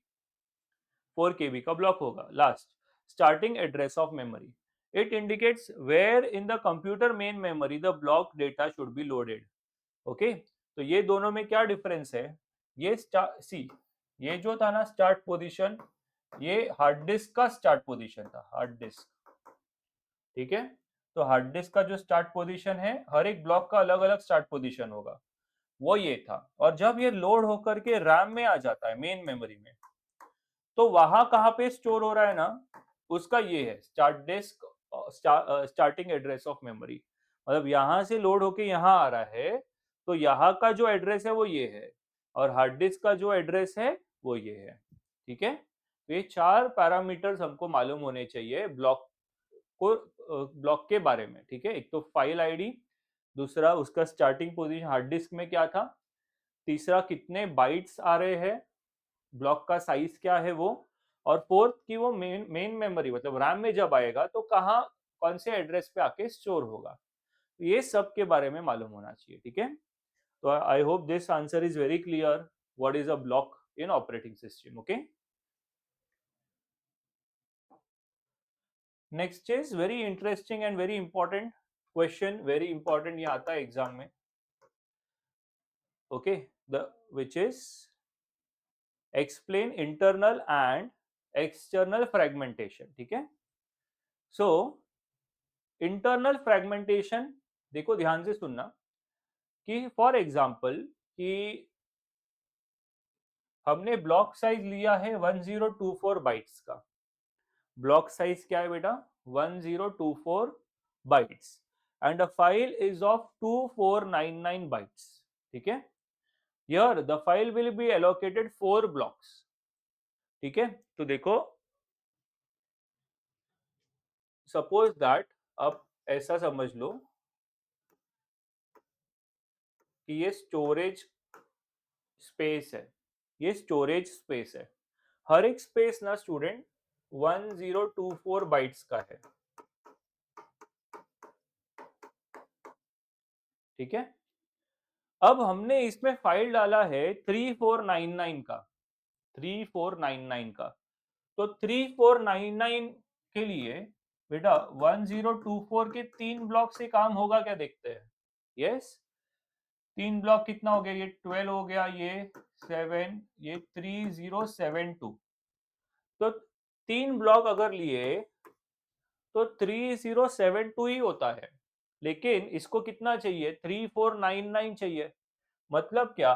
4 KB का ब्लॉक होगा। Last, starting address of memory, it indicates where in the computer main memory the block data should be loaded. Okay, तो ये दोनों में क्या difference है। ये सी, ये जो था ना स्टार्ट पोजीशन, ये हार्ड डिस्क का स्टार्ट पोजीशन था, हार्ड डिस्क, ठीक है। तो हार्ड डिस्क का जो स्टार्ट पोजीशन है, हर एक ब्लॉक का अलग अलग स्टार्ट पोजीशन होगा, वो ये था। और जब ये लोड होकर के रैम में आ जाता है, मेन मेमोरी में, तो वहां कहाँ पे स्टोर हो रहा है ना, उसका ये है start disk, starting address of memory. मतलब यहाँ से लोड होके यहाँ आ रहा है, तो यहाँ का जो एड्रेस है वो ये है, और हार्ड डिस्क का जो एड्रेस है वो ये है, ठीक है। तो ये 4 पैरामीटर्स हमको मालूम होने चाहिए ब्लॉक को, ब्लॉक के बारे में, ठीक है। एक तो फाइल आईडी, दूसरा उसका स्टार्टिंग पोजीशन हार्ड डिस्क में क्या था, तीसरा कितने बाइट्स आ रहे हैं, ब्लॉक का साइज क्या है वो, और फोर्थ की वो मेन मेमोरी मतलब रैम में जब आएगा तो कहाँ, कौन से एड्रेस पे आके स्टोर होगा। ये सब के बारे में मालूम होना चाहिए, ठीक है। तो आई hope this answer is very clear, what is a block in operating system. Okay, next is very interesting and very important question, very important, ये आता है एग्जाम में। Okay, the which is explain internal and external fragmentation, ठीक है। So internal fragmentation, देखो ध्यान से सुनना, कि फॉर एग्जांपल कि हमने ब्लॉक साइज लिया है 1024 बाइट्स का। ब्लॉक साइज क्या है बेटा, 1024 bytes, and a file is of 2499 bytes, ठीक है। Here the file will be allocated 4 blocks, ठीक है। तो देखो, सपोज दैट, अब ऐसा समझ लो कि ये स्टोरेज स्पेस है, ये स्टोरेज स्पेस है। हर एक स्पेस ना स्टूडेंट 1024 बाइट्स का है, ठीक है। अब हमने इसमें फाइल डाला है 3499 का, 3499 का। तो 3499 के लिए बेटा 1024 के 3 ब्लॉक से काम होगा क्या, देखते हैं। यस, 3 ब्लॉक कितना हो गया, ये 12 हो गया, ये 7, ये 3072। तो 3 ब्लॉक अगर लिए तो 3072 ही होता है, लेकिन इसको कितना चाहिए, 3499 चाहिए। मतलब क्या,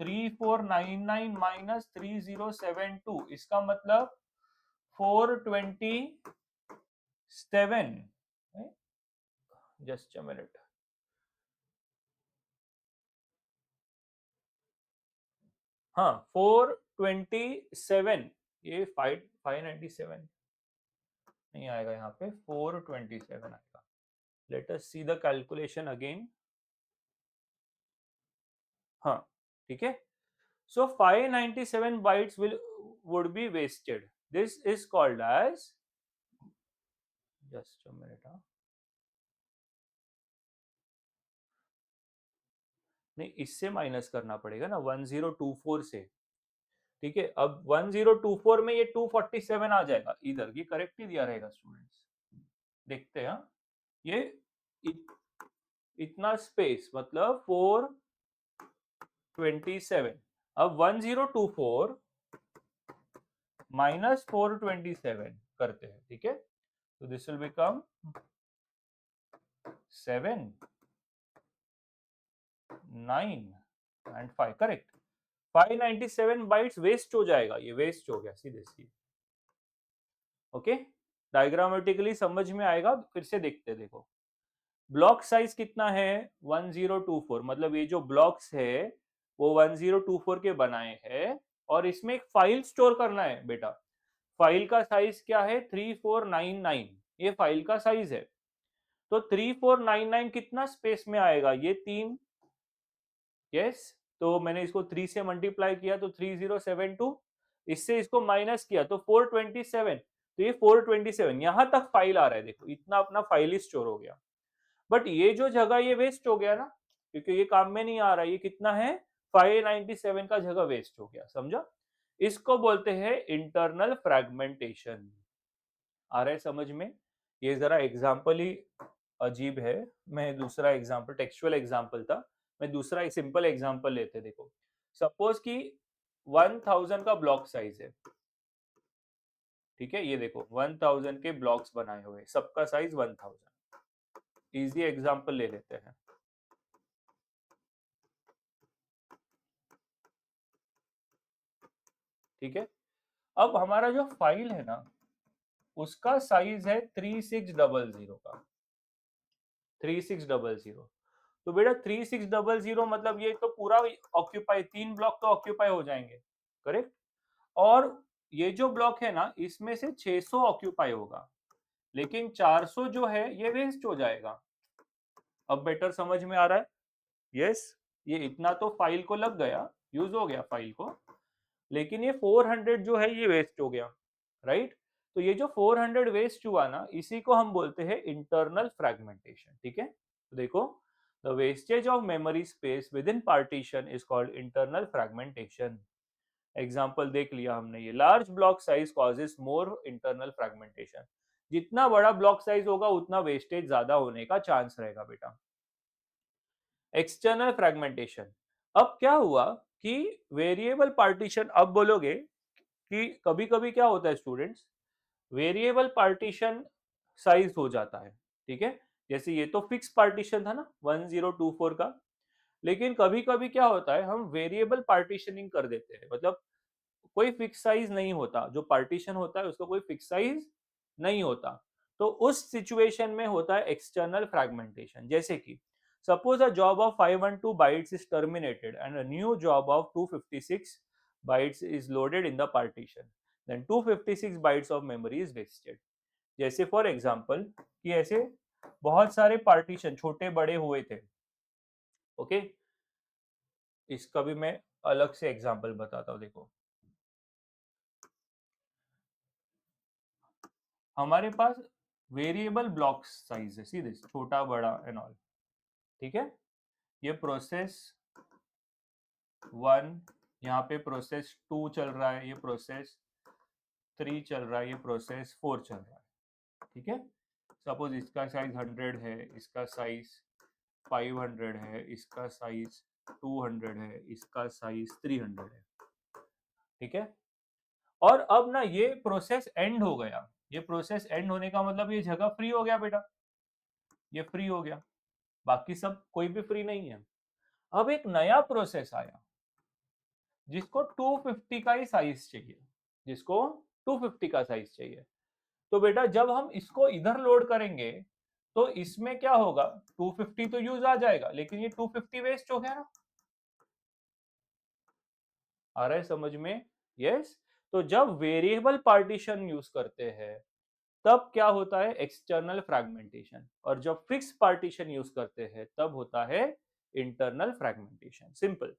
3499 माइनस 3072, इसका मतलब 427। जस्ट अ मिनट, हाँ 427, ये 597 नहीं आएगा, यहाँ पे 427 आएगा। Late us see the calculation again. हाँ, ठीक है। So 597 bytes would be wasted. This is called as, just a minute, हाँ, नहीं इससे माइनस करना पड़ेगा ना 1024 से, ठीक है। अब 1024 में ये 247 आ जाएगा, इधर ये करेक्ट ही दिया रहेगा स्टूडेंट्स। देखते हैं, हाँ। ये इत, इतना स्पेस मतलब 427। अब 1024 माइनस 427 करते हैं, ठीक है। तो this will become 7, 9 and 5, correct. 597 bytes waste हो जाएगा, ये वेस्ट हो गया सीधे सीधे। ओके, डायग्रामेटिकली समझ में आएगा, फिर से देखते, देखो ब्लॉक साइज कितना है 1024, मतलब ये जो ब्लॉक्स है वो 1024 के बनाए हैं, और इसमें एक फाइल स्टोर करना है बेटा। फाइल का साइज क्या है 3499, ये फाइल का साइज है। तो 3499 कितना स्पेस में आएगा, ये 3, यस, तो मैंने इसको 3 से मल्टीप्लाई किया तो 3072, इससे इसको माइनस किया तो 427, तो ये 427 यहां तक फाइल आ रहा है, देखो इतना अपना फाइल ही स्टोर हो गया। बट ये जो जगह ये वेस्ट हो गया ना, क्योंकि ये काम में नहीं आ रहा, ये कितना है 597 का जगह वेस्ट हो गया, समझा? इसको बोलते हैं इंटरनल फ्रैगमेंटेशन। आ रहा है समझ में? ये जरा एग्जाम्पल ही अजीब है। मैं दूसरा एग्जाम्पल, टेक्सचुअल एग्जाम्पल था, मैं दूसरा एक सिंपल एग्जाम्पल लेते, देखो सपोज कि 1000 का ब्लॉक साइज है, ठीक है, ये देखो 1000 के ब्लॉक्स बनाए हुए, सबका साइज 1000। इजी एग्जाम्पल ले लेते हैं, ठीक है। अब हमारा जो फाइल है ना, उसका साइज है 3600 का, 3600। तो बेटा 3600 मतलब ये तो पूरा ऑक्यूपाई, 3 ब्लॉक तो ऑक्यूपाई हो जाएंगे, करेक्ट। और ये जो ब्लॉक है ना, इसमें से 600 ऑक्यूपाई होगा, लेकिन 400 जो है ये वेस्ट हो जाएगा। अब बेटर समझ में आ रहा है? यस। ये इतना तो फाइल को लग गया, यूज हो गया फाइल को, लेकिन ये 400 जो है ये वेस्ट हो गया, राइट। तो ये जो 400 वेस्ट हुआ ना, इसी को हम बोलते हैं इंटरनल फ्रैगमेंटेशन, ठीक है। तो देखो, the wastage of memory space with in partition is called internal fragmentation. Example देख लिया हमने, ये large block size causes more internal fragmentation. जितना बड़ा ब्लॉक साइज होगा उतना वेस्टेज ज्यादा होने का चांस रहेगा बेटा। एक्सटर्नल फ्रैगमेंटेशन, अब क्या हुआ कि वेरिएबल पार्टीशन, अब बोलोगे कि कभी कभी क्या होता है स्टूडेंट्स, वेरिएबल पार्टीशन साइज हो जाता है, ठीक है। जैसे ये तो फिक्स पार्टीशन था ना 1024 का, लेकिन कभी कभी क्या होता है, हम वेरिएबल पार्टीशनिंग कर देते हैं, मतलब कोई फिक्स साइज नहीं होता, जो पार्टीशन होता है उसका कोई फिक्स साइज नहीं होता। तो उस सिचुएशन में होता है एक्सटर्नल फ्रैगमेंटेशन। जैसे कि suppose a job of 512 bytes is terminated and a new job of 256 bytes is loaded in the partition, then 256 bytes of memory is wasted. जैसे फॉर एग्जांपल कि ऐसे बहुत सारे पार्टीशन छोटे बड़े हुए थे, ओके। इसका भी मैं अलग से एग्जांपल बताता हूँ, देखो हमारे पास वेरिएबल ब्लॉक साइज है, सीधे छोटा बड़ा एंड ऑल, ठीक है। ये प्रोसेस 1, यहाँ पे प्रोसेस 2 चल रहा है, ये प्रोसेस 3 चल रहा है, ये प्रोसेस 4 चल रहा है, ठीक है। सपोज इसका साइज 100 है, इसका साइज 500 है, इसका साइज 200 है, इसका साइज 300 है, ठीक है। और अब ना ये प्रोसेस एंड हो गया, ये प्रोसेस एंड होने का मतलब ये जगह फ्री हो गया बेटा, ये फ्री हो गया, बाकी सब कोई भी फ्री नहीं है। अब एक नया प्रोसेस आया जिसको 250 का ही साइज चाहिए, जिसको 250 का साइज चाहिए। तो बेटा जब हम इसको इधर लोड करेंगे तो इसमें क्या होगा, 250 तो यूज आ जाएगा, लेकिन ये 250 वेस्ट हो गया ना। आ रहा है समझ में? यस। तो जब वेरिएबल पार्टीशन यूज करते हैं तब क्या होता है, एक्सटर्नल फ्रैगमेंटेशन, और जब फिक्स पार्टीशन यूज करते हैं तब होता है इंटरनल फ्रैगमेंटेशन। सिंपल,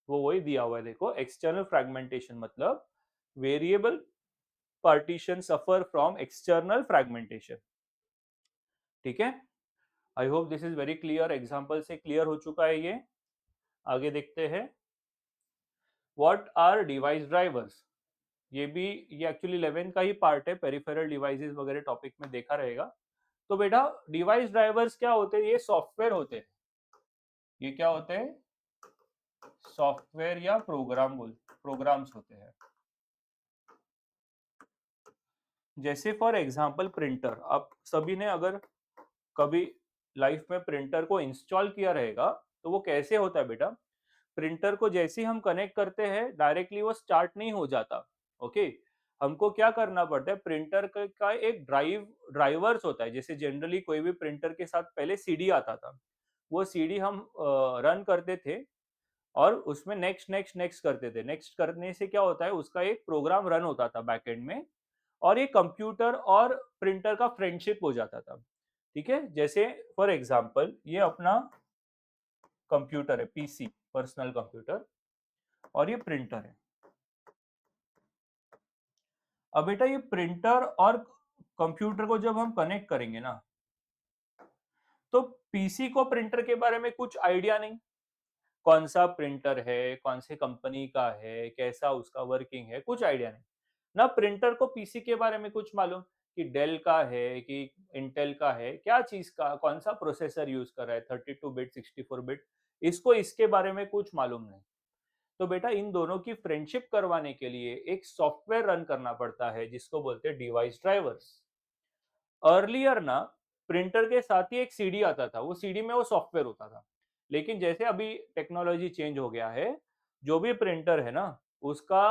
वो वही दिया हुआ है, देखो एक्सटर्नल फ्रैगमेंटेशन मतलब variable partition suffer from external fragmentation, ठीक है। I hope this is very clear, example से क्लियर हो चुका है ये। आगे देखते हैं, व्हाट आर डिवाइस ड्राइवर्स। ये भी, ये एक्चुअली 11 का ही पार्ट है, पेरिफेरल डिवाइसेस वगैरह टॉपिक में देखा रहेगा। तो बेटा डिवाइस ड्राइवर्स क्या होते हैं, ये सॉफ्टवेयर होते हैं, ये क्या होते हैं, सॉफ्टवेयर या प्रोग्राम्स होते हैं। जैसे फॉर एग्जांपल प्रिंटर, आप सभी ने अगर कभी लाइफ में प्रिंटर को इंस्टॉल किया रहेगा, तो वो कैसे होता है बेटा, प्रिंटर को जैसे ही हम कनेक्ट करते हैं डायरेक्टली वो स्टार्ट नहीं हो जाता, ओके। हमको क्या करना पड़ता है, प्रिंटर का एक ड्राइवर्स होता है, जैसे जनरली कोई भी प्रिंटर के साथ पहले सीडी आता था, वो सीडी हम रन करते थे और उसमें नेक्स्ट नेक्स्ट नेक्स्ट करते थे। नेक्स्ट करने से क्या होता है, उसका एक प्रोग्राम रन होता था बैकएंड में, और ये कंप्यूटर और प्रिंटर का फ्रेंडशिप हो जाता था, ठीक है। जैसे फॉर एग्जांपल ये अपना कंप्यूटर है, पीसी पर्सनल कंप्यूटर, और ये प्रिंटर है। अब बेटा ये प्रिंटर और कंप्यूटर को जब हम कनेक्ट करेंगे ना, तो पीसी को प्रिंटर के बारे में कुछ आइडिया नहीं, कौन सा प्रिंटर है, कौन सी कंपनी का है, कैसा उसका वर्किंग है, कुछ आइडिया नहीं। ना प्रिंटर को पीसी के बारे में कुछ मालूम कि डेल का है कि इंटेल का है, क्या चीज का, कौन सा प्रोसेसर यूज कर रहा है, 32 बिट 64 बिट, इसको इसके बारे में कुछ मालूम नहीं। तो बेटा इन दोनों की फ्रेंडशिप करवाने के लिए एक सॉफ्टवेयर रन करना पड़ता है जिसको बोलते हैं डिवाइस ड्राइवर्स। अर्लियर ना प्रिंटर के साथ ही एक सीडी आता था, वो सीडी में वो सॉफ्टवेयर होता था। लेकिन जैसे अभी टेक्नोलॉजी चेंज हो गया है, जो भी प्रिंटर है ना, उसका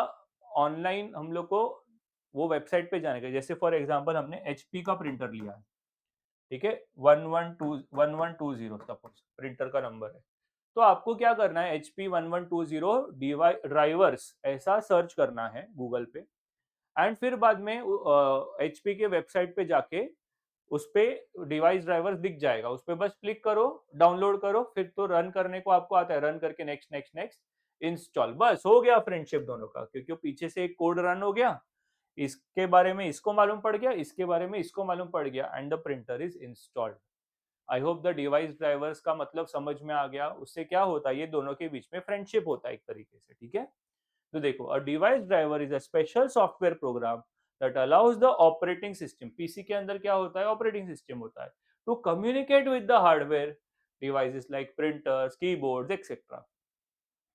ऑनलाइन हम लोग को वो वेबसाइट पे जाने का, जैसे फॉर एग्जांपल हमने एचपी का प्रिंटर लिया है, ठीक है, 1120 सपोज प्रिंटर का नंबर है। तो आपको क्या करना है, एचपी 1120 ड्राइवर्स ऐसा सर्च करना है गूगल पे, एंड फिर बाद में एचपी के वेबसाइट पे जाके उस पे डिवाइस ड्राइवर्स दिख जाएगा, उस पे बस क्लिक करो, डाउनलोड करो, फिर तो रन करने को आपको आता है, रन करके नेक्स्ट नेक्स्ट नेक्स्ट इंस्टॉल, बस हो गया फ्रेंडशिप दोनों का, क्योंकि पीछे से एक कोड रन हो गया, इसके बारे में इसको मालूम पड़ गया, इसके बारे में इसको मालूम पड़ गया, and the printer is installed. I hope the device drivers का मतलब समझ में आ गया। उससे क्या होता है, ये दोनों के बीच में फ्रेंडशिप होता है एक तरीके से, ठीक है। तो देखो, a device driver is a special software program that allows the operating system, PC के अंदर क्या होता है, ऑपरेटिंग सिस्टम होता है, to communicate with the hardware devices like printers, keyboards etcetera.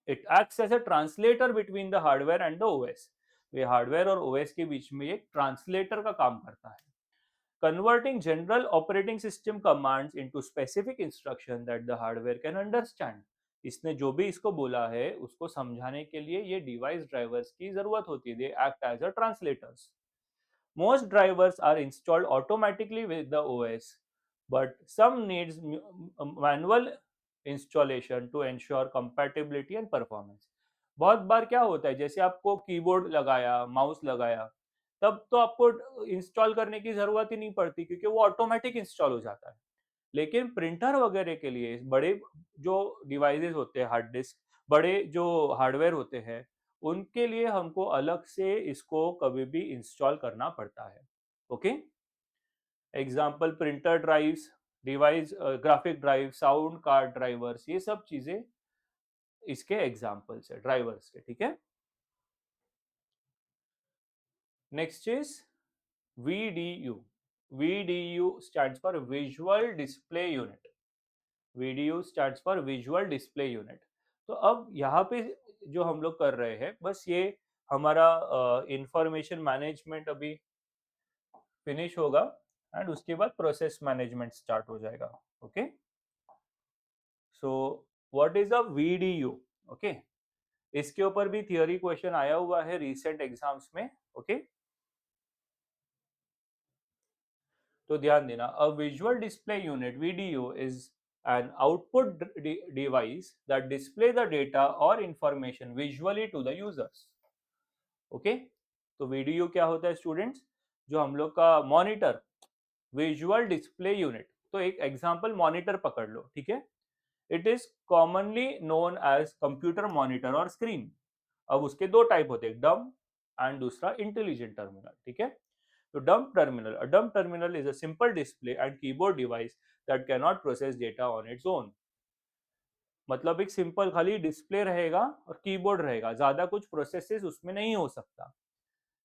It acts as a translator between the hardware and the OS. ये hardware और OS के बीच में एक ट्रांसलेटर का काम करता है, converting general operating system commands into specific instruction that the hardware can understand। इसने जो भी इसको बोला है उसको समझाने के लिए ये डिवाइस ड्राइवर्स की जरूरत होती है, they act as a translators. Most drivers are installed automatically with the OS, but some needs manual installation to ensure compatibility and performance। बहुत बार क्या होता है, जैसे आपको कीबोर्ड लगाया, माउस लगाया, तब तो आपको इंस्टॉल करने की जरूरत ही नहीं पड़ती क्योंकि वो ऑटोमेटिक इंस्टॉल हो जाता है। लेकिन प्रिंटर वगैरह के लिए बड़े जो डिवाइसेस होते हैं, हार्ड डिस्क, बड़े जो हार्डवेयर होते हैं, उनके लिए हमको अलग से इसको कभी भी इंस्टॉल करना पड़ता है। Okay, example printer drives, device graphic drive, sound card drivers, ये सब चीजें इसके एग्जाम्पल्स है ड्राइवर्स के, ठीक है। Next is VDU। VDU stands for visual display unit. VDU stands for visual display unit. तो अब यहाँ पे जो हम लोग कर रहे हैं, बस ये हमारा इंफॉर्मेशन मैनेजमेंट अभी फिनिश होगा, एंड उसके बाद प्रोसेस मैनेजमेंट स्टार्ट हो जाएगा। Okay, so what is a VDU? Okay, इसके ऊपर भी थियोरी क्वेश्चन आया हुआ है रिसेंट एग्जाम्स में। ओके, तो ध्यान देना, a visual display unit VDU is an output device that display the data or information visually to the users। Okay, तो वीडियो क्या होता है स्टूडेंट्स, जो हम लोग का मॉनिटर, विजुअल डिस्प्ले यूनिट। तो एक एग्जांपल मॉनिटर पकड़ लो, ठीक है। It is commonly known as computer monitor और स्क्रीन। अब उसके दो टाइप होते हैं, डम एंड दूसरा इंटेलिजेंट टर्मिनल, ठीक है। तो dumb terminal, a dumb terminal is a simple display and keyboard device that cannot process data on its own। मतलब एक सिंपल खाली डिस्प्ले रहेगा और कीबोर्ड रहेगा, ज्यादा कुछ प्रोसेसेस उसमें नहीं हो सकता।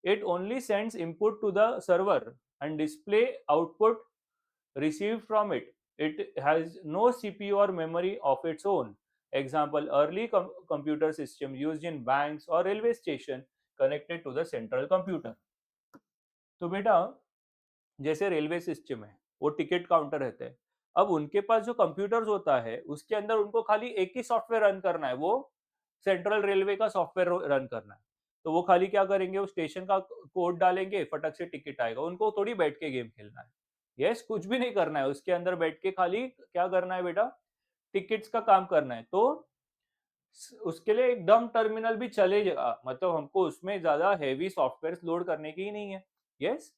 It only sends input to the server and display output received from it। It has no CPU or memory of its own। Example, early computer system used in banks or railway station connected to the central computer। तो बेटा जैसे railway system है, वो ticket counter रहते हैं, अब उनके पास जो कंप्यूटर्स होता है उसके अंदर उनको खाली एक ही सॉफ्टवेयर रन करना है, वो सेंट्रल रेलवे का सॉफ्टवेयर रन करना है। तो वो खाली क्या करेंगे, वो स्टेशन का कोड डालेंगे, फटक से टिकट आएगा, उनको थोड़ी बैठ के गेम खेलना है। यस, कुछ भी नहीं करना है उसके अंदर बैठ के, खाली क्या करना है बेटा, टिकट्स का काम करना है। तो उसके लिए एक डम टर्मिनल भी चलेगा, मतलब हमको उसमें ज्यादा हेवी सॉफ्टवेयर लोड करने की ही नहीं है। यस,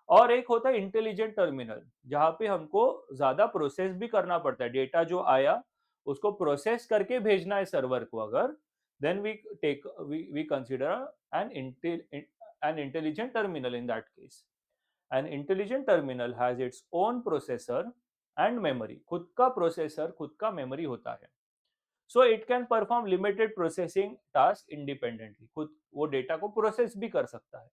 और एक होता है इंटेलिजेंट टर्मिनल, जहां पे हमको ज्यादा प्रोसेस भी करना पड़ता है, डेटा जो आया उसको प्रोसेस करके भेजना है सर्वर को अगर, then we consider an intelligent terminal in that case. An intelligent terminal has its own processor and memory. खुद का प्रोसेसर, खुद का मेमोरी होता है. So it can perform limited processing task independently. खुद वो डेटा को प्रोसेस भी कर सकता है.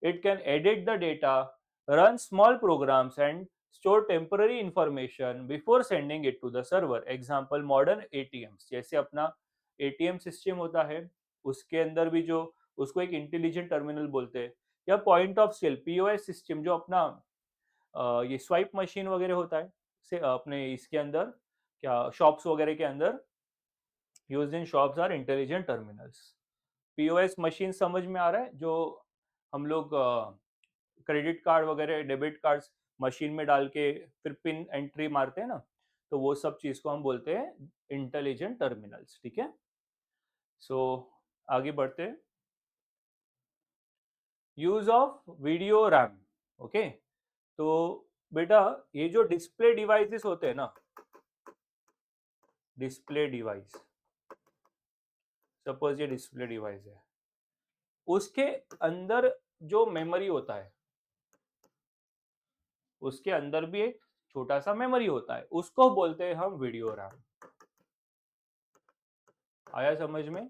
It can edit the data, run small programs and store temporary information before sending it to the server. Example modern ATMs, जैसे अपना ATM system होता है, उसके अंदर भी जो उसको एक इंटेलिजेंट टर्मिनल बोलते हैं, या point of sale POS system जो अपना ये स्वाइप मशीन वगैरह होता है से अपने इसके अंदर क्या शॉप्स वगैरह के अंदर used in shops are intelligent terminals. POS machine समझ में आ रहा है, जो हम लोग क्रेडिट कार्ड वगैरह डेबिट कार्ड्स मशीन में डाल के फिर पिन एंट्री मारते हैं ना, तो वो सब चीज को हम बोलते हैं इंटेलिजेंट टर्मिनल्स. ठीक है, सो आगे बढ़ते हैं. Use of video RAM. Okay, तो बेटा ये जो डिस्प्ले डिवाइसेस होते हैं ना, डिस्प्ले डिवाइस, सपोज ये डिस्प्ले डिवाइस है, उसके अंदर जो मेमोरी होता है, उसके अंदर भी एक छोटा सा मेमोरी होता है, उसको बोलते हैं हम वीडियो रैम. आया समझ में?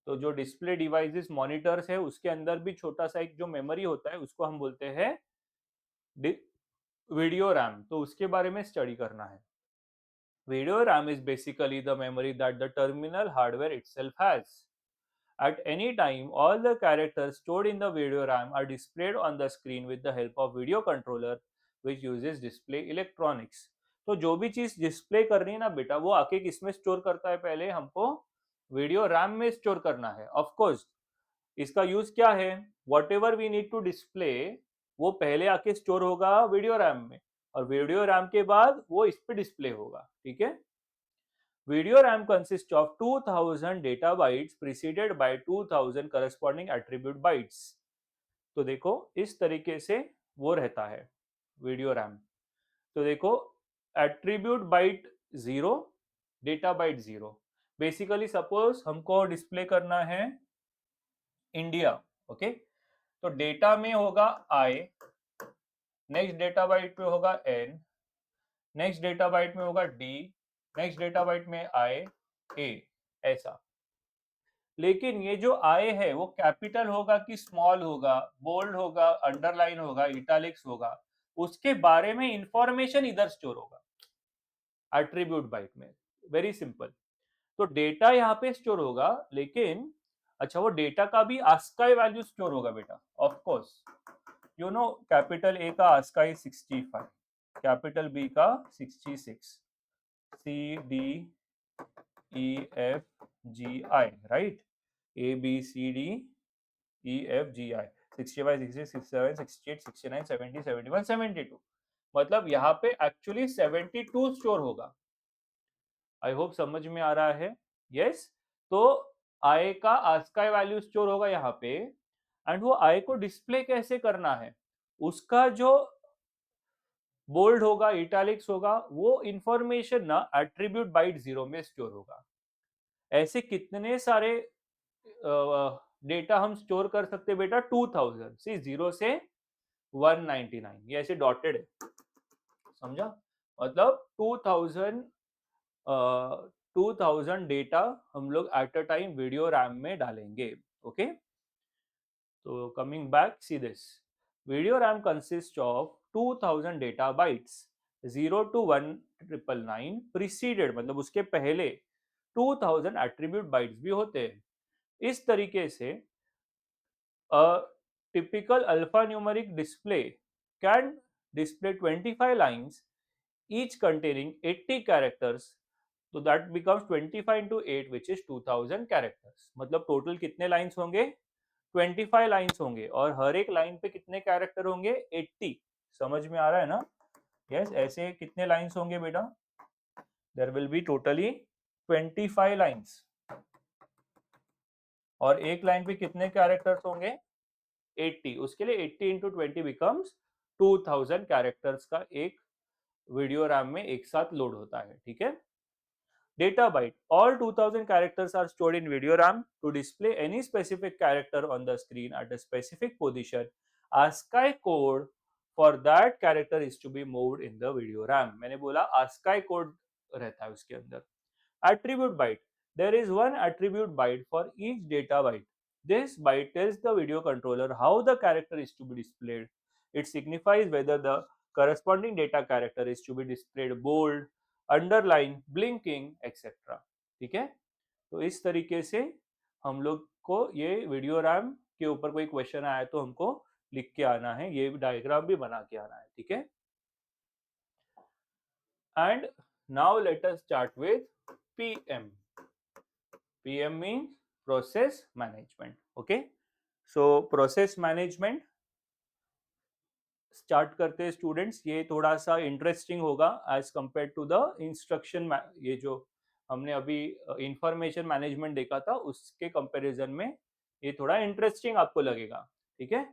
तो जो डिस्प्ले डिवाइसेस मॉनिटर्स है, उसके अंदर भी छोटा सा एक जो मेमोरी होता है, उसको हम बोलते हैं वीडियो रैम. तो उसके बारे में स्टडी करना है. Video RAM is basically the memory that the terminal hardware itself has. At any time, all the characters stored in the video RAM are displayed on the screen with the help of video controller, which uses display electronics. तो जो भी चीज display कर रही है ना बेटा, वो आके किसमें स्टोर करता है? पहले हमको वीडियो रैम में स्टोर करना है. ऑफ कोर्स इसका यूज क्या है? Whatever we need to display, वो पहले आके स्टोर होगा वीडियो रैम में, और वीडियो रैम के बाद वो इस पे डिस्प्ले होगा. ठीक है, Video RAM consists of 2000 data bytes preceded by 2000 corresponding attribute bytes. तो देखो इस तरीके से वो रहता है वीडियो रैम. तो देखो attribute byte 0, data byte 0. Basically suppose हमको डिस्प्ले करना है इंडिया. ओके, तो डेटा में होगा I, नेक्स्ट डेटा बाइट पे होगा N, नेक्स्ट डेटा बाइट में होगा D, नेक्स्ट डेटा बाइट में I A, ऐसा. लेकिन ये जो आई है वो कैपिटल होगा कि स्मॉल होगा, बोल्ड होगा, अंडरलाइन होगा, इटैलिक्स होगा, उसके बारे में इंफॉर्मेशन इधर स्टोर होगा एट्रीब्यूट बाइट में. Very simple. तो डेटा यहाँ पे स्टोर होगा, लेकिन अच्छा वो डेटा का भी आस्काई वैल्यू स्टोर होगा बेटा. Of course you know capital A का आस्काई 65, कैपिटल बी का 66, C D E F G I, right? A B C D E F G I 65 66 67 68 69 70 71 72. मतलब यहाँ पे एक्चुअली 72 स्टोर होगा. आई होप समझ में आ रहा है. यस. तो आई का आस्काई वैल्यू स्टोर होगा यहाँ पे, एंड वो आई को डिस्प्ले कैसे करना है, उसका जो बोल्ड होगा, इटैलिक्स होगा, वो इंफॉर्मेशन ना एट्रीब्यूट बाइट 0 में स्टोर होगा. ऐसे कितने सारे डेटा हम स्टोर कर सकते हैं बेटा? 2000. सी 0 से 199, ये ऐसे डॉटेड है, समझा? मतलब 2000 डेटा हम लोग at a time video RAM में डालेंगे. ओके, तो coming back, see this. Video RAM consist of 2000 data bytes 0 to 1999 preceded, मतलब उसके पहले 2000 एट्रीब्यूट बाइट्स भी होते हैं. इस तरीके से a typical alphanumeric display can display 25 lines, each containing 80 characters. So that becomes 25 into 8, which is 2000 characters. मतलब टोटल कितने लाइंस होंगे? 25 लाइंस होंगे, और हर एक लाइन पे कितने कैरेक्टर होंगे? 80. समझ में आ रहा है ना? यस. ऐसे कितने लाइंस होंगे बेटा? There will be totally 25 lines, और एक लाइन पे कितने कैरेक्टर्स होंगे? 80. उसके लिए 80 इंटू 20 बिकम्स 2000 कैरेक्टर्स का एक वीडियो रैम में एक साथ लोड होता है. ठीक है, Data byte. All 2000 characters are stored in video RAM. To display any specific character on the screen at a specific position, ASCII code for that character is to be moved in the video RAM. मैंने बोला ASCII code रहता है उसके अंदर. Attribute byte. There is one attribute byte for each data byte. This byte tells the video controller how the character is to be displayed. It signifies whether the corresponding data character is to be displayed bold, underline, blinking, etc. ठीक है, तो इस तरीके से हम लोग को ये वीडियो रैम के ऊपर कोई क्वेश्चन आया तो हमको लिख के आना है, ये डायग्राम भी बना के आना है. ठीक है, and now let us start with PM. PM means process management. Okay, so process management start करते हैं स्टूडेंट्स. ये थोड़ा सा इंटरेस्टिंग होगा as compare to the instruction. ये जो हमने अभी इंफॉर्मेशन मैनेजमेंट देखा था उसके कंपैरिजन में ये थोड़ा इंटरेस्टिंग आपको लगेगा. ठीक है,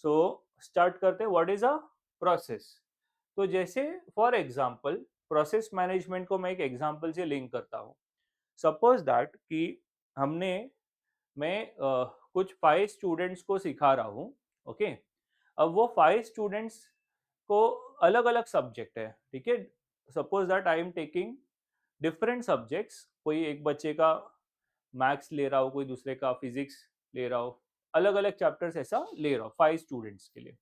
सो स्टार्ट करते हैं. What is a process? तो जैसे फॉर एग्जांपल प्रोसेस मैनेजमेंट को मैं एक एग्जांपल से लिंक करता हूँ. सपोज दैट कि हमने मैं कुछ 5 स्टूडेंट्स को सिखा रहा हूँ. ओके, अब वो 5 स्टूडेंट्स को अलग अलग सब्जेक्ट है. ठीक है, suppose that I am taking different subjects. कोई एक बच्चे का मैथ्स ले रहा हो, कोई दूसरे का फिजिक्स ले रहा हो, अलग अलग चैप्टर्स ऐसा ले रहा हूँ 5 स्टूडेंट्स के लिए.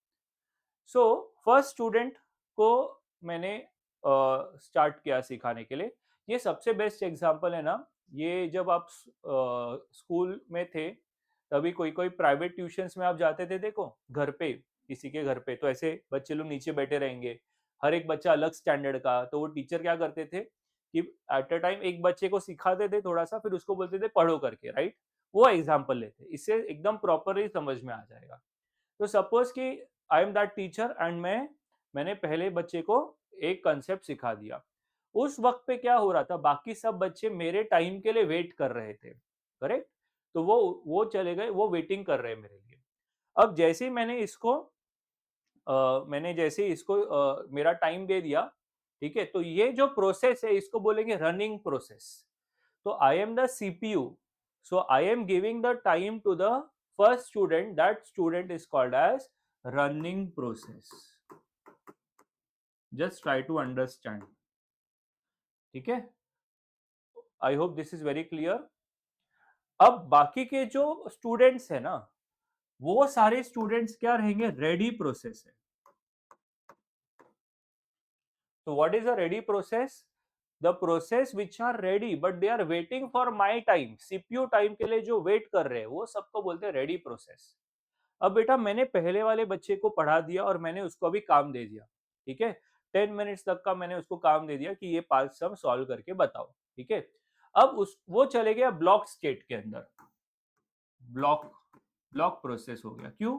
सो फर्स्ट स्टूडेंट को मैंने स्टार्ट किया सिखाने के लिए. ये सबसे बेस्ट एग्जांपल है ना. ये जब आप स्कूल में थे तभी कोई कोई प्राइवेट ट्यूशंस में आप जाते थे, देखो घर पे किसी के घर पे, तो ऐसे बच्चे लोग नीचे बैठे रहेंगे, हर एक बच्चा अलग स्टैंडर्ड का. तो वो टीचर क्या करते थे कि एट अ टाइम एक बच्चे को सिखाते थे थोड़ा सा, फिर उसको बोलते थे पढ़ो करके, राइट. वो एग्जाम्पल लेते, इससे एकदम प्रॉपरली समझ में आ जाएगा. तो सपोज कि I am that teacher and मैंने पहले बच्चे को एक कंसेप्ट सिखा दिया. उस वक्त पे क्या हो रहा था, बाकी सब बच्चे मेरे टाइम के लिए वेट कर रहे थे, करेक्ट. तो वो चले गए, वो वेटिंग कर रहे हैं मेरे लिए. अब जैसे ही मैंने जैसे ही इसको मेरा टाइम दे दिया, ठीक है, तो ये जो प्रोसेस है इसको बोलेंगे रनिंग प्रोसेस. तो I am the CPU, so I am giving the time to the first student. That student is called as running process. Just try to understand. ठीक है, I hope this is very clear. अब बाकी के जो students है ना, वो सारे स्टूडेंट्स क्या रहेंगे, रेडी प्रोसेस है. So what is a ready process? The process which are ready but they are waiting for my time. CPU time के लिए जो वेट कर रहे हैं वो सबको बोलते हैं रेडी प्रोसेस. अब बेटा मैंने पहले वाले बच्चे को पढ़ा दिया और मैंने उसको अभी काम दे दिया. ठीक है, 10 मिनट्स तक का मैंने उसको काम दे दिया कि ये 5 सम सॉल्व करके बताओ. ठीक है, अब उस वो चले गया ब्लॉक स्टेट के अंदर. ब्लॉक ब्लॉक प्रोसेस हो गया. क्यों?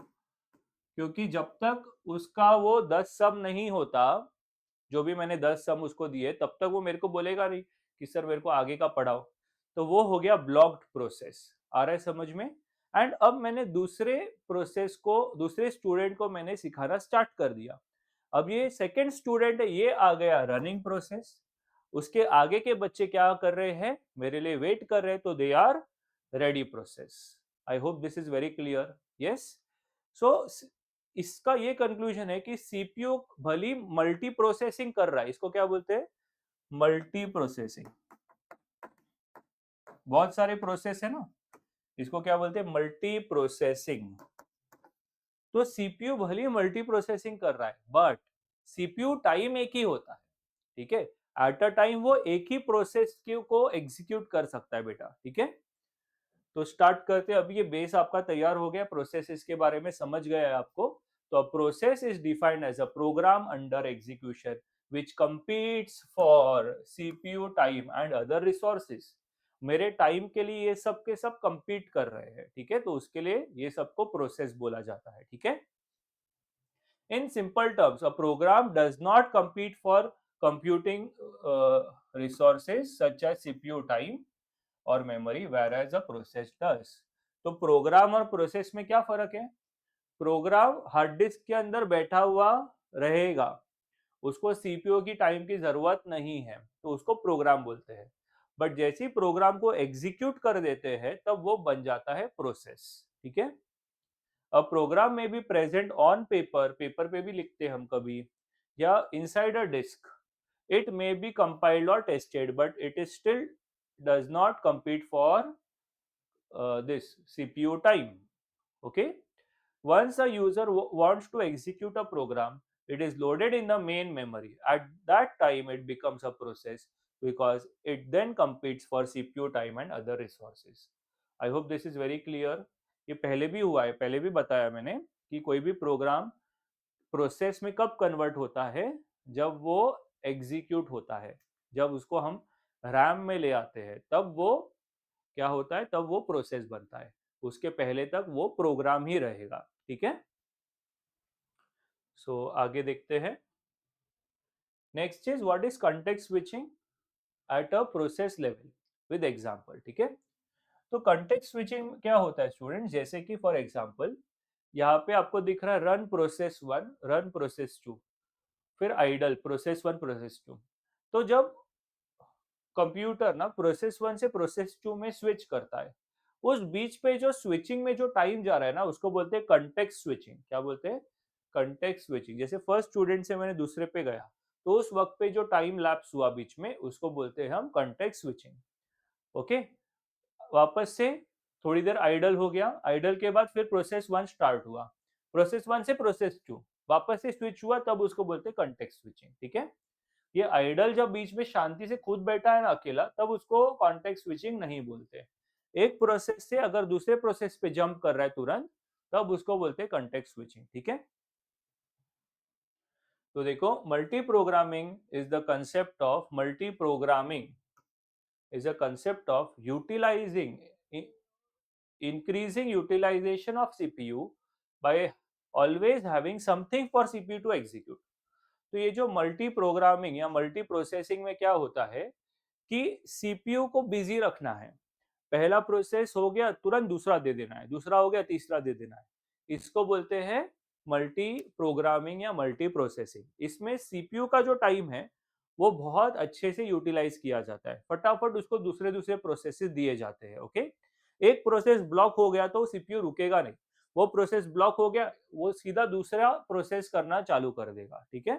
क्योंकि जब तक उसका वो 10 सम नहीं होता, जो भी मैंने 10 सम उसको दिए, तब तक वो मेरे को बोलेगा नहीं कि सर मेरे को आगे का पढ़ाओ. तो वो हो गया ब्लॉक्ड प्रोसेस. आ रहा है समझ में? एंड अब मैंने दूसरे प्रोसेस को, दूसरे स्टूडेंट को मैंने सिखाना स्टार्ट कर दिया. अब ये सेकंड स्टूडेंट है, ये आ गया रनिंग प्रोसेस. उसके आगे के बच्चे क्या कर रहे हैं, मेरे लिए वेट कर रहे हैं, तो they are ready process. I hope this is very clear. Yes, so इसका ये कंक्लूजन है कि सीपीयू भली मल्टी प्रोसेसिंग कर रहा है. इसको क्या बोलते हैं, मल्टी प्रोसेसिंग. बहुत सारे प्रोसेस है ना, इसको क्या बोलते हैं, मल्टी प्रोसेसिंग. तो सीपीयू भली मल्टी प्रोसेसिंग कर रहा है बट सीपीयू टाइम एक ही होता है. ठीक है, एट अ टाइम वो एक ही प्रोसेस को एग्जीक्यूट कर सकता है बेटा. ठीक है, तो स्टार्ट करते हैं. अभी ये बेस आपका तैयार हो गया, प्रोसेस के बारे में समझ गया है आपको. तो process is defined as a program under execution which competes for CPU time and other resources. मेरे टाइम के लिए ये सब के सब compete कर रहे हैं. ठीक है, तो उसके लिए ये सबको प्रोसेस बोला जाता है. ठीक है, in simple terms a program does not compete for computing resources such as cpu time और memory whereas a process does. तो प्रोग्राम और प्रोसेस में क्या फर्क है? प्रोग्राम हार्ड डिस्क के अंदर बैठा हुआ रहेगा, उसको सीपीयू की टाइम की जरूरत नहीं है, तो उसको प्रोग्राम बोलते हैं. बट जैसे ही प्रोग्राम को एग्जीक्यूट कर देते हैं तब वो बन जाता है प्रोसेस। ठीक है, a program may be present on paper, paper पे भी लिखते हैं हम कभी, या inside a disk, it may be compiled or tested but it is still does not compete for this CPU time. Okay, once a user wants to execute a program, it is loaded in the main memory. At that time it becomes a process because it then competes for CPU time and other resources. I hope this is very clear. ये पहले भी हुआ है, पहले भी बताया मैंने कि कोई भी प्रोग्राम प्रोसेस में कब कन्वर्ट होता है, जब वो एग्जीक्यूट होता है, जब उसको हम रैम में ले आते हैं तब वो क्या होता है, तब वो प्रोसेस बनता है। उसके पहले तक वो प्रोग्राम ही रहेगा। ठीक है, सो आगे देखते हैं। Next is what is context switching at a process level with example. ठीक है, तो कंटेक्स्ट स्विचिंग क्या होता है स्टूडेंट, जैसे कि फॉर एग्जांपल यहाँ पे आपको दिख रहा है run process one, run process two, फिर idle process one, process two. तो जब कंप्यूटर ना प्रोसेस वन से प्रोसेस टू में स्विच करता है, उस बीच पे जो स्विचिंग में जो टाइम जा रहा है ना, उसको बोलते हैं कंटेक्स्ट स्विचिंग। क्या बोलते हैं? Context switching. जैसे फर्स्ट स्टूडेंट से मैंने दूसरे पे गया, तो उस वक्त पे जो टाइम लैप्स हुआ बीच में, उसको बोलते हैं हम कंटेक्स्ट स्विचिंग। ओके, वापस से थोड़ी देर आइडल हो गया, आइडल के बाद फिर प्रोसेस वन स्टार्ट हुआ, प्रोसेस वन से प्रोसेस टू वापस से स्विच हुआ, तब उसको बोलते हैं कंटेक्स्ट स्विचिंग। ठीक है, ये आइडल जब बीच में शांति से खुद बैठा है ना अकेला, तब उसको कॉन्टेक्स्ट स्विचिंग नहीं बोलते। एक प्रोसेस से अगर दूसरे प्रोसेस पे जंप कर रहा है तुरंत, तब उसको बोलते हैं कंटेक्स्ट स्विचिंग। ठीक है, तो देखो multi programming is the concept of multi programming is a concept of utilizing increasing utilization of CPU by always having something for CPU to execute। तो ये जो मल्टी प्रोग्रामिंग या मल्टी प्रोसेसिंग में क्या होता है कि सीपीयू को बिजी रखना है। पहला प्रोसेस हो गया, तुरंत दूसरा दे देना है, दूसरा हो गया, तीसरा दे देना है। इसको बोलते हैं मल्टी प्रोग्रामिंग या मल्टी प्रोसेसिंग। इसमें सीपीयू का जो टाइम है वो बहुत अच्छे से यूटिलाइज किया जाता है, फटाफट उसको दूसरे दूसरे प्रोसेसेस दिए जाते हैं। ओके, एक प्रोसेस ब्लॉक हो गया तो सीपीयू रुकेगा नहीं, वो प्रोसेस ब्लॉक हो गया, वो सीधा दूसरा प्रोसेस करना चालू कर देगा। ठीक है,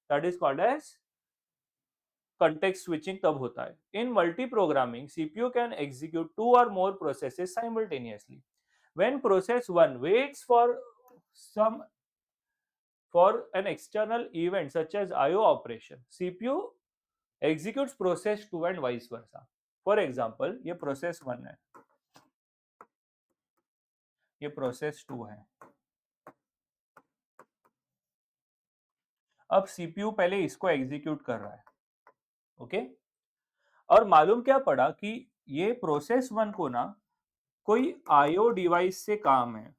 that is called as context switching तब होता है। In multi-programming, CPU can execute two or more processes simultaneously. When process one waits some for an external event such as I/O operation, CPU executes process two and vice versa. For example, ये process one है, ये process two है। अब CPU पहले इसको execute कर रहा है। ओके, और मालूम क्या पड़ा कि ये प्रोसेस वन को ना कोई आईओ डिवाइस से काम है,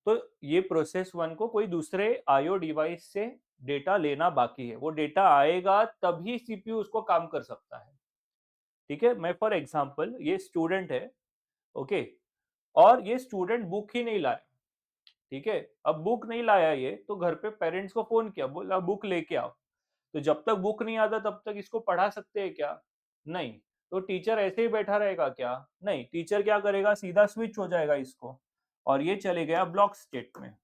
तो ये प्रोसेस वन को कोई दूसरे आईओ डिवाइस से डेटा लेना बाकी है। वो डेटा आएगा तभी सीपीयू उसको काम कर सकता है। ठीक है, मैं फॉर एग्जांपल ये स्टूडेंट है, ओके, और ये स्टूडेंट बुक ही नहीं लाया। ठीक है, अब बुक नहीं लाया ये, तो घर पे पेरेंट्स को फोन किया, बोला बुक लेके आओ। तो जब तक बुक नहीं आता तब तक इसको पढ़ा सकते हैं क्या? नहीं। तो टीचर ऐसे ही बैठा रहेगा क्या? नहीं, टीचर क्या करेगा, सीधा स्विच हो जाएगा इसको, और ये चले गया ब्लॉक स्टेट में।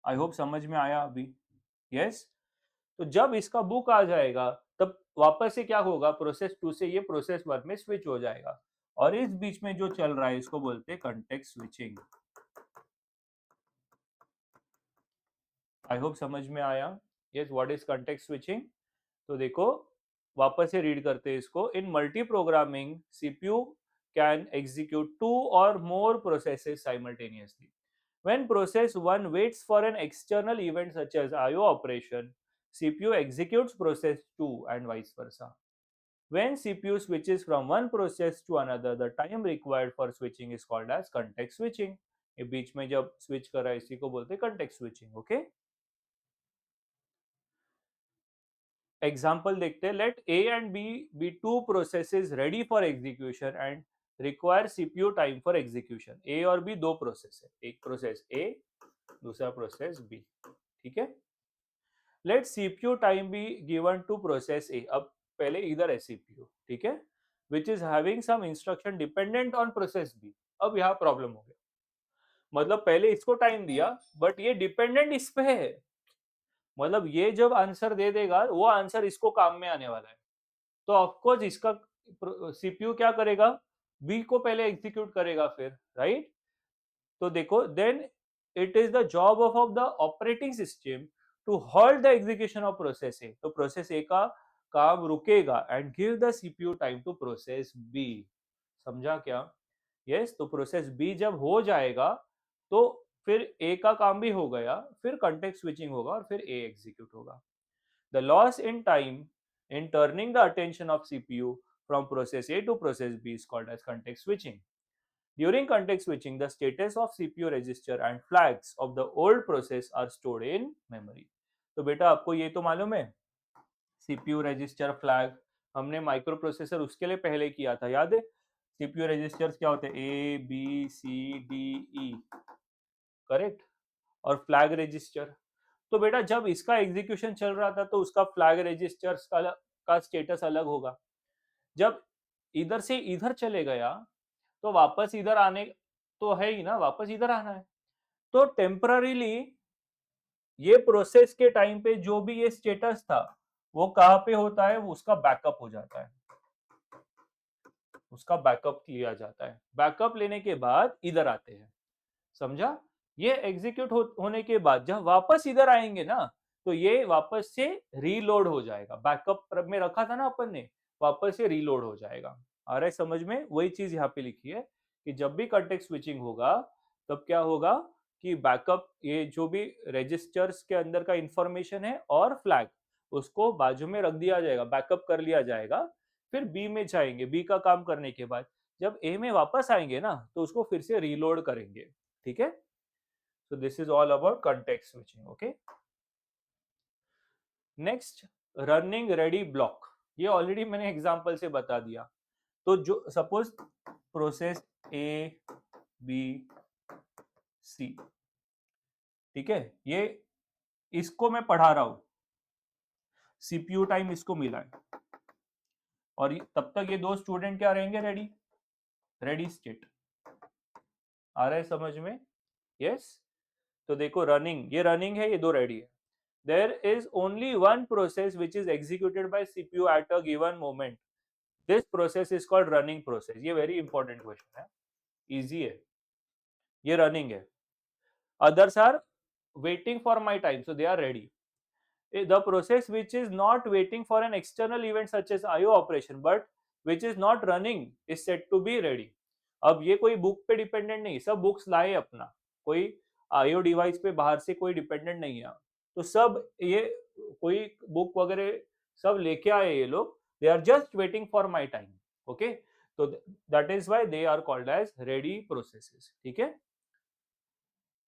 आई होप समझ में आया अभी। यस, तो जब इसका बुक आ जाएगा तब वापस से क्या होगा, प्रोसेस टू से ये प्रोसेस वन में स्विच हो जाएगा, और इस बीच में जो चल रहा है इसको बोलते हैं कंटेक्स्ट स्विचिंग। आई होप समझ में आया। Yes, what is context switching? तो देखो वापस से रीड करते हैं इसको। In multi programming CPU can execute two और more processes simultaneously. When process 1 waits for an external event such as IO operation, CPU executes process 2 and vice versa. When CPU switches from one process to another, the time required for switching is called as context switching. ये बीच में जब switch कर रहा है इसी को बोलते हैं context switching। ओके, एग्जाम्पल देखते हैं। Let A and B be two processes ready for execution and require CPU time for execution. A और बी दो प्रोसेस है, एक प्रोसेस ए, दूसरा प्रोसेस बी। ठीक है, let CPU time be given to process A. अब पहले इधर है सीपीयू, ठीक है, which is having some instruction dependent on process B. अब यहाँ प्रॉब्लम हो गया, मतलब पहले इसको टाइम दिया बट ये डिपेंडेंट इस पे है, मतलब ये जब आंसर दे देगा वो आंसर इसको काम में आने वाला है, तो ऑफकोर्स इसका सीपीयू क्या करेगा, बी को पहले एग्जीक्यूट करेगा फिर, राइट। तो देखो then it is the job of the operating system to halt the execution of process A, तो प्रोसेस ए का काम रुकेगा and give the CPU time to process B. समझा क्या? यस, तो प्रोसेस बी जब हो जाएगा तो फिर ए का काम भी हो गया, फिर कंटेक्स्ट स्विचिंग होगा और फिर ए एग्जीक्यूट होगा। The loss in time in turning the attention of CPU from process A to process B is called as context switching. During context switching, the status of CPU register and flags of the old process are stored in memory. तो बेटा आपको ये तो मालूम है, CPU register flag हमने micro processor उसके लिए पहले किया था, याद है? CPU रजिस्टर्स क्या होते हैं? A B C D E, correct. और फ्लैग रजिस्टर, तो बेटा जब इसका एग्जीक्यूशन चल रहा था तो उसका फ्लैग रजिस्टर्स का स्टेटस अलग होगा, जब इधर से इधर चले गया तो वापस इधर आने तो है ही ना, वापस इधर आना है, तो टेम्पररीली ये प्रोसेस के टाइम पे जो भी ये स्टेटस था वो कहाँ पे होता है, वो उसका बैकअप हो जाता है, उसका बैकअप लिया जाता है, बैकअप लेने के बाद इधर आते हैं। समझा? ये एग्जीक्यूट होने के बाद जब वापस इधर आएंगे ना तो ये वापस से रीलोड हो जाएगा, बैकअप में रखा था ना अपन ने, वापस से रीलोड हो जाएगा। आ रहा है समझ में? वही चीज यहाँ पे लिखी है कि जब भी कंटेक्स्ट स्विचिंग होगा तब क्या होगा कि बैकअप, ये जो भी रजिस्टर्स के अंदर का इंफॉर्मेशन है और फ्लैग, उसको बाजू में रख दिया जाएगा, बैकअप कर लिया जाएगा, फिर बी में जाएंगे, बी का काम करने के बाद जब ए में वापस आएंगे ना तो उसको फिर से रीलोड करेंगे, ठीक है। So this is all about context switching. Okay. Next, running ready block, ये ऑलरेडी मैंने एग्जांपल से बता दिया। तो जो suppose process A B C, ठीक है, ये इसको मैं पढ़ा रहा हूं, सीपीयू टाइम इसको मिला है और तब तक ये दो स्टूडेंट क्या रहेंगे, रेडी, रेडी स्टेट। आ रहा है समझ में? यस। तो देखो रनिंग, ये रनिंग है, ये दो रेडी है। There is only one process which is executed by CPU at a given moment. This process is called running process. ये very important question है, easy है, ये running है। Others are waiting for my time, so they are ready. The process which is not waiting for an external event such as IO operation but which is not running is said to be ready. अब ये कोई book पे dependent नहीं, सब books लाए अपना, कोई IO device पे बाहर से कोई डिपेंडेंट नहीं है, तो सब ये कोई बुक वगैरह सब लेके आए ये लोग, they are just waiting for my time. Okay, तो that is why they are called as ready processes, ठीक है।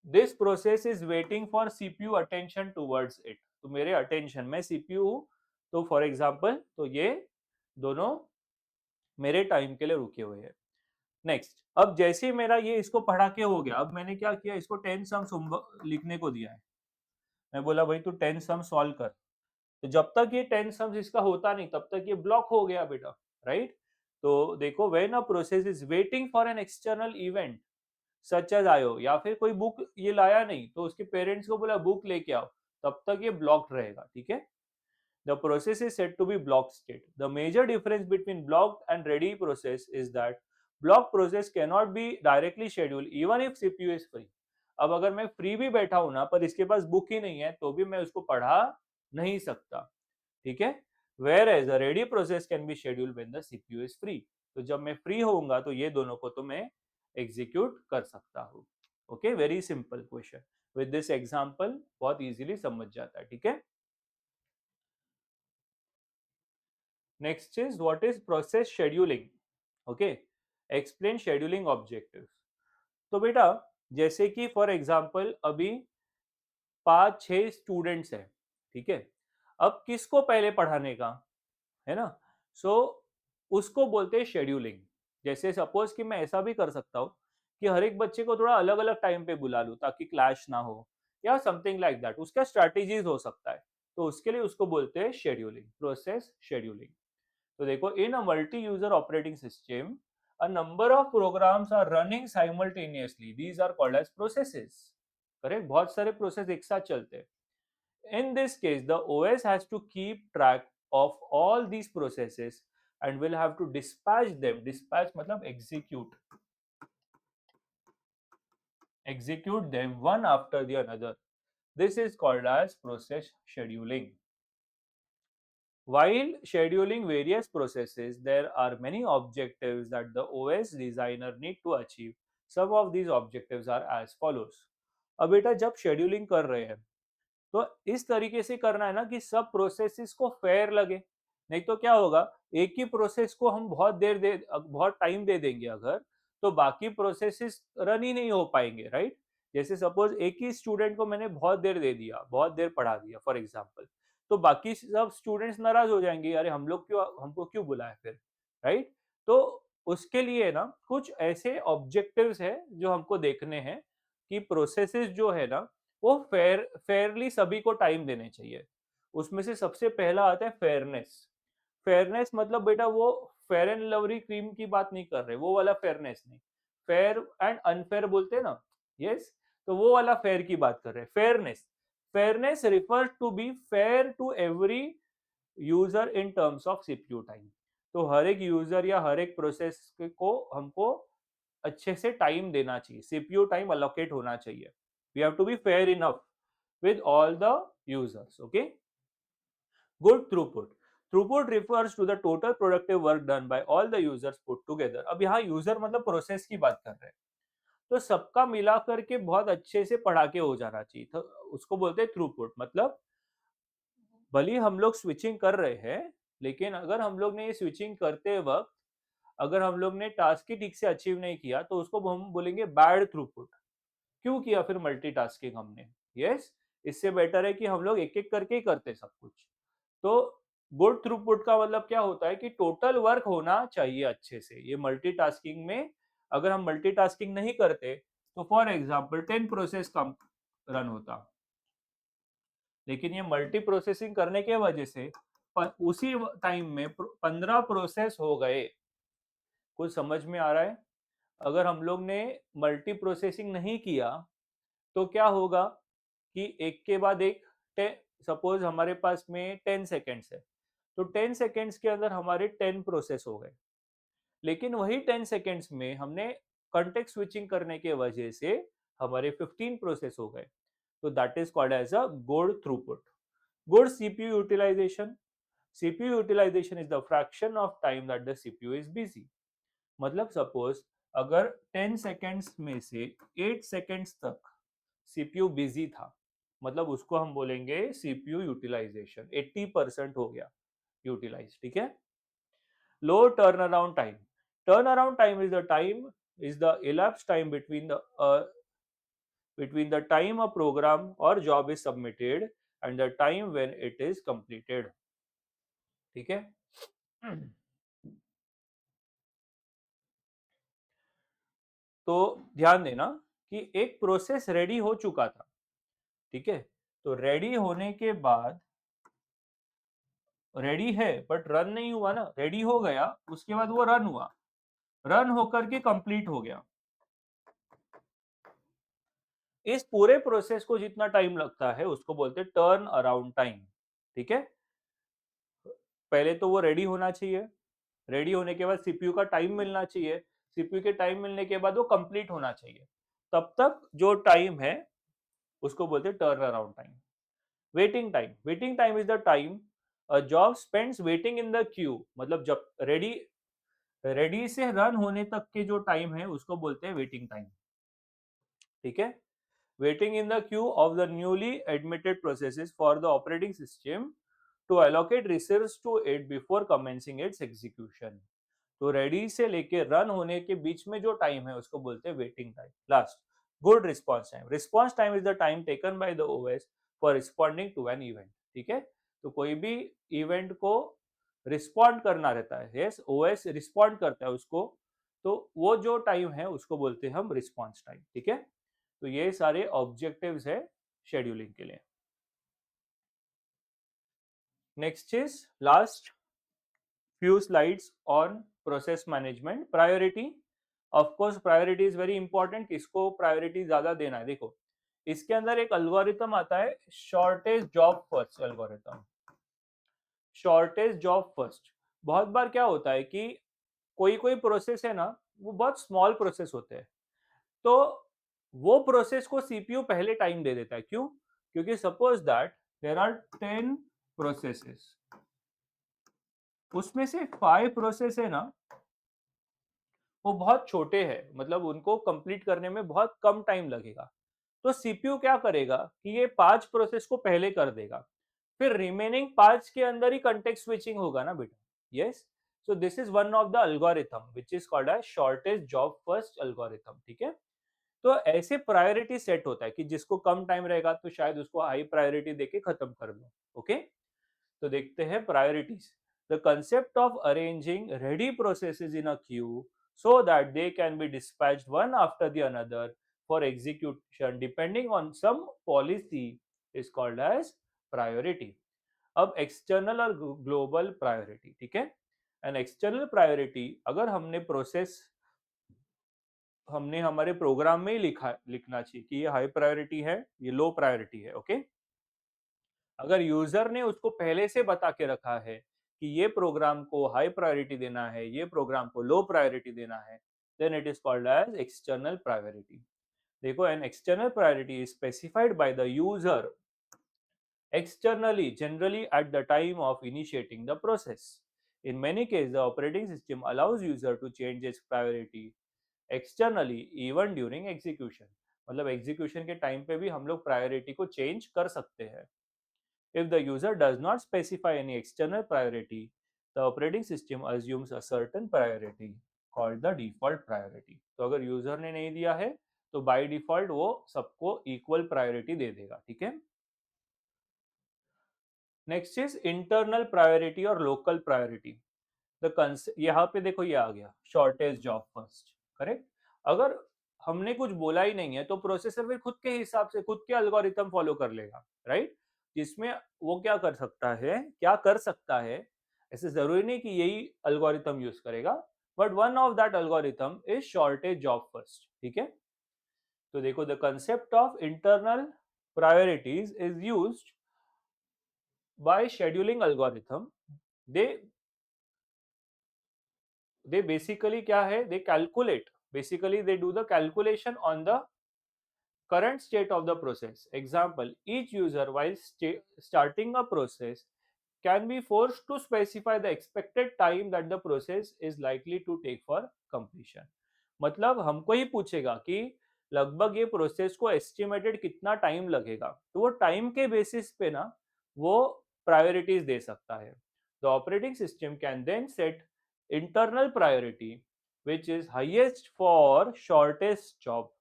This process is waiting for CPU attention towards it, तो मेरे अटेंशन में सीपीयू हूं, तो फॉर एग्जांपल तो ये दोनों मेरे टाइम के लिए रुके हुए हैं। नेक्स्ट, अब जैसे मेरा ये इसको पढ़ा के हो गया, अब मैंने क्या किया, इसको 10 सम्स लिखने को दिया है, मैं बोला भाई तू 10 सम सॉल्व कर, तो जब तक ये 10 सम्स इसका होता नहीं तब तक ये ब्लॉक हो गया बेटा, राइट। तो देखो when a process is waiting for an external event such as IO, या फिर कोई बुक ये लाया नहीं तो उसके पेरेंट्स को बोला बुक लेके आओ, तब तक ये ब्लॉक्ड रहेगा, ठीक है। The process is said to be block state. The major difference between blocked and ready process is that block process can not be directly schedule even if CPU is free. अब अगर मैं free भी बैठा हूं ना पर इसके पास book ही नहीं है तो भी मैं उसको पढ़ा नहीं सकता, ठीक है। Whereas a ready process can be schedule when the CPU is free, तो जब मैं फ्री होऊंगा तो ये दोनों को तो मैं एग्जीक्यूट कर सकता हूँ। Okay, very simple question, with this example बहुत इजीली समझ जाता है, ठीक है। Next is what is process scheduling. Okay, explain scheduling objectives. तो बेटा जैसे कि फॉर एग्जांपल अभी 5-6 स्टूडेंट्स हैं, ठीक है, अब किसको पहले पढ़ाने का है ना, सो उसको बोलते हैं शेड्यूलिंग। जैसे सपोज कि मैं ऐसा भी कर सकता हूँ कि हर एक बच्चे को थोड़ा अलग अलग टाइम पे बुला लूँ ताकि क्लैश ना हो या समथिंग लाइक दैट, उसका स्ट्रैटेजीज हो सकता है, तो उसके लिए उसको बोलते हैं शेड्यूलिंग, प्रोसेस शेड्यूलिंग। तो देखो, in a multi user operating system a number of programs are running simultaneously, these are called as processes. Correct, बहुत सारे प्रोसेस एक साथ चलते हैं. In this case the OS has to keep track of all these processes and will have to dispatch them. Dispatch मतलब execute them one after the another. This is called as process scheduling. While scheduling various processes, there are many objectives that the OS designer need to achieve. Some of these objectives are as follows. अब बेटा जब scheduling कर रहे हैं तो इस तरीके से करना है ना कि सब प्रोसेसेस को फेयर लगे. नहीं तो क्या होगा, एक ही प्रोसेस को हम बहुत टाइम दे देंगे अगर, तो बाकी प्रोसेसेस रन ही नहीं हो पाएंगे, राइट. जैसे सपोज एक ही स्टूडेंट को मैंने बहुत देर दे दिया, बहुत देर पढ़ा दिया फॉर एग्जांपल, तो बाकी सब स्टूडेंट्स नाराज हो जाएंगे, अरे हम लोग क्यों, हमको क्यों बुलाया फिर, राइट. तो उसके लिए ना कुछ ऐसे ऑब्जेक्टिव्स है जो हमको देखने हैं कि प्रोसेसेस जो है ना वो फेयरली सभी को टाइम देने चाहिए. उसमें से सबसे पहला आता है फेयरनेस. फेयरनेस मतलब बेटा वो फेयर एंड लवली क्रीम की बात नहीं कर रहे, वो वाला फेयरनेस नहीं. फेयर एंड अनफेयर बोलते हैं ना, यस. तो वो वाला फेयर की बात कर रहे हैं. Fairness, fairness refers to be fair to every user in terms of CPU time. तो हर एक यूजर या हर एक प्रोसेस को हमको अच्छे से टाइम देना चाहिए, सीपीयू टाइम अलोकेट होना चाहिए. We have to be fair enough with all the users. Okay. Good throughput. Throughput refers to the total productive work done by all the users put together. अब यहाँ user मतलब process की बात कर रहे हैं, तो सबका मिला करके बहुत अच्छे से पढ़ा के हो जाना चाहिए, तो उसको बोलते हैं थ्रूपुट. मतलब भले हम लोग स्विचिंग कर रहे हैं, लेकिन अगर हम लोग ने ये स्विचिंग करते वक्त अगर हम लोग ने टास्क ही ठीक से अचीव नहीं किया तो उसको हम बोलेंगे बैड थ्रूपुट. क्यों किया फिर मल्टीटास्किंग हमने, यस. इससे बेटर है कि हम लोग एक एक करके ही करते सब कुछ. तो गुड थ्रूपुट का मतलब क्या होता है कि टोटल वर्क होना चाहिए अच्छे से. ये मल्टीटास्किंग में अगर हम मल्टीटास्किंग नहीं करते तो for example 10 process come run होता, लेकिन ये मल्टी प्रोसेसिंग करने के वजह से उसी टाइम में 15 प्रोसेस हो गए. कुछ समझ में आ रहा है. अगर हम लोग ने मल्टी प्रोसेसिंग नहीं किया तो क्या होगा कि एक के बाद एक, सपोज हमारे पास में 10 सेकेंड्स है, तो 10 सेकेंड्स के अंदर हमारे 10 प्रोसेस हो गए. लेकिन वही 10 सेकेंड्स में हमने कॉन्टेक्स्ट स्विचिंग करने के वजह से हमारे 15 प्रोसेस हो गए. तो that is called as a good throughput. Good CPU utilization. CPU utilization is the fraction of time that the CPU is busy. मतलब सपोज अगर 10 सेकेंड्स में से 8 सेकेंड्स तक सीपीयू बिजी था, मतलब उसको हम बोलेंगे सीपीयू यूटिलाइजेशन 80% हो गया यूटिलाइज. ठीक है. Low turnaround time. Turnaround time is the elapsed time between the time a program or job is submitted and the time when it is completed. ठीक है. तो ध्यान देना कि एक प्रोसेस रेडी हो चुका था, ठीक है. तो रेडी होने के बाद, रेडी है बट रन नहीं हुआ ना, रेडी हो गया उसके बाद वो रन हुआ, रन होकर के कंप्लीट हो गया. इस पूरे प्रोसेस को जितना टाइम लगता है उसको बोलते हैं टर्न अराउंड टाइम. ठीक है. पहले तो वो रेडी होना चाहिए, रेडी होने के बाद सीपीयू का टाइम मिलना चाहिए, सीपीयू के टाइम मिलने के बाद वो कंप्लीट होना चाहिए. तब तक जो टाइम है उसको बोलते हैं turn around time. Waiting time. Waiting time is the time a job spends waiting in the Q. मतलब जब रेडी रेडी से रन होने तक के जो टाइम है उसको बोलते हैं वेटिंग टाइम. ठीक है. waiting in the queue of the newly admitted processes for the operating system to allocate resources to it before commencing its execution. तो रेडी से लेके रन होने के बीच में जो टाइम है उसको बोलते हैं waiting time. Last, good response time. Response time is the time taken by the OS for responding to an event. ठीक है. तो कोई भी इवेंट को रिस्पॉन्ड करना रहता है, यस, ओएस रिस्पॉन्ड करता है उसको, तो वो जो टाइम है उसको बोलते हैं हम रिस्पॉन्स टाइम. ठीक है. तो ये सारे ऑब्जेक्टिव्स है शेड्यूलिंग के लिए. Next is last few slides on process management. Priority, of course priority is very important. किसको priority ज्यादा देना है? देखो इसके अंदर एक algorithm आता है shortest job first algorithm. Shortage job first. बहुत बार क्या होता है कि कोई कोई प्रोसेस है ना, वो बहुत स्मॉल प्रोसेस होते हैं, तो वो प्रोसेस को सीपीयू पहले टाइम दे देता है। क्यों? क्योंकि suppose that there are 10 processes, उसमें से 5 प्रोसेस है ना, वो बहुत छोटे हैं, मतलब उनको कंप्लीट करने में बहुत कम टाइम लगेगा। तो सीपीयू क्या करेगा कि ये 5 प्रोसेस को पहले कर देगा, फिर रिमेनिंग 5 के अंदर ही कंटेक्स्ट स्विचिंग होगा ना बेटा। Yes, so this is one of the algorithm which is called as shortest job first algorithm. ठीक है, तो ऐसे प्रायोरिटी सेट होता है कि जिसको कम टाइम रहेगा तो शायद उसको हाई प्रायोरिटी देके खत्म कर दो। ओके, तो देखते हैं priorities. The concept of arranging ready processes in a Q so that they can be dispatched one after the another for execution depending on some policy is called as priority. अब external और global priority, ठीक है। And external priority, अगर हमने process हमने हमारे programme में ही लिखना चाहिए कि ये हाई प्रायोरिटी है, ये लो प्रायोरिटी है। ओके, अगर यूजर ने उसको पहले से बता के रखा है कि ये प्रोग्राम को हाई प्रायोरिटी देना है, ये प्रोग्राम को लो प्रायोरिटी देना है, then it is called as external priority. देखो, an external priority is specified by the user externally, generally at the time of initiating the process. In many cases, the operating system allows user to change its priority externally even during execution. मतलब execution के time पे भी हम लोग priority को change कर सकते हैं। If the user does not specify any external priority, the operating system assumes a certain priority called the default priority. तो अगर यूजर ने नहीं दिया है तो बाय डिफॉल्ट वो सबको इक्वल प्रायोरिटी दे देगा। ठीक है, नेक्स्ट इज इंटरनल प्रायोरिटी और लोकल प्रायोरिटी। द यहाँ पे देखो, ये आ गया शॉर्टेज जॉब फर्स्ट, करेक्ट। अगर हमने कुछ बोला ही नहीं है तो प्रोसेसर फिर खुद के हिसाब से खुद के अल्गोरिथम फॉलो कर लेगा, राइट। जिसमें वो क्या कर सकता है, ऐसे जरूरी नहीं कि यही अल्गोरिथम यूज करेगा, but one of that algorithm is shortage job first. ठीक है, तो देखो, the concept of internal priorities is used by scheduling algorithm. They basically क्या है, they calculate, basically they do the calculation on the current state of the process. Example, each user while starting a process can be forced to specify the expected time that the process is likely to take for completion. मतलब हमको ही पूछेगा कि लगभग ये process को estimated कितना time लगेगा, तो वो टाइम के बेसिस पे ना वो प्रायोरिटीज दे सकता है। The operating system can then set internal priority which is highest for shortest job.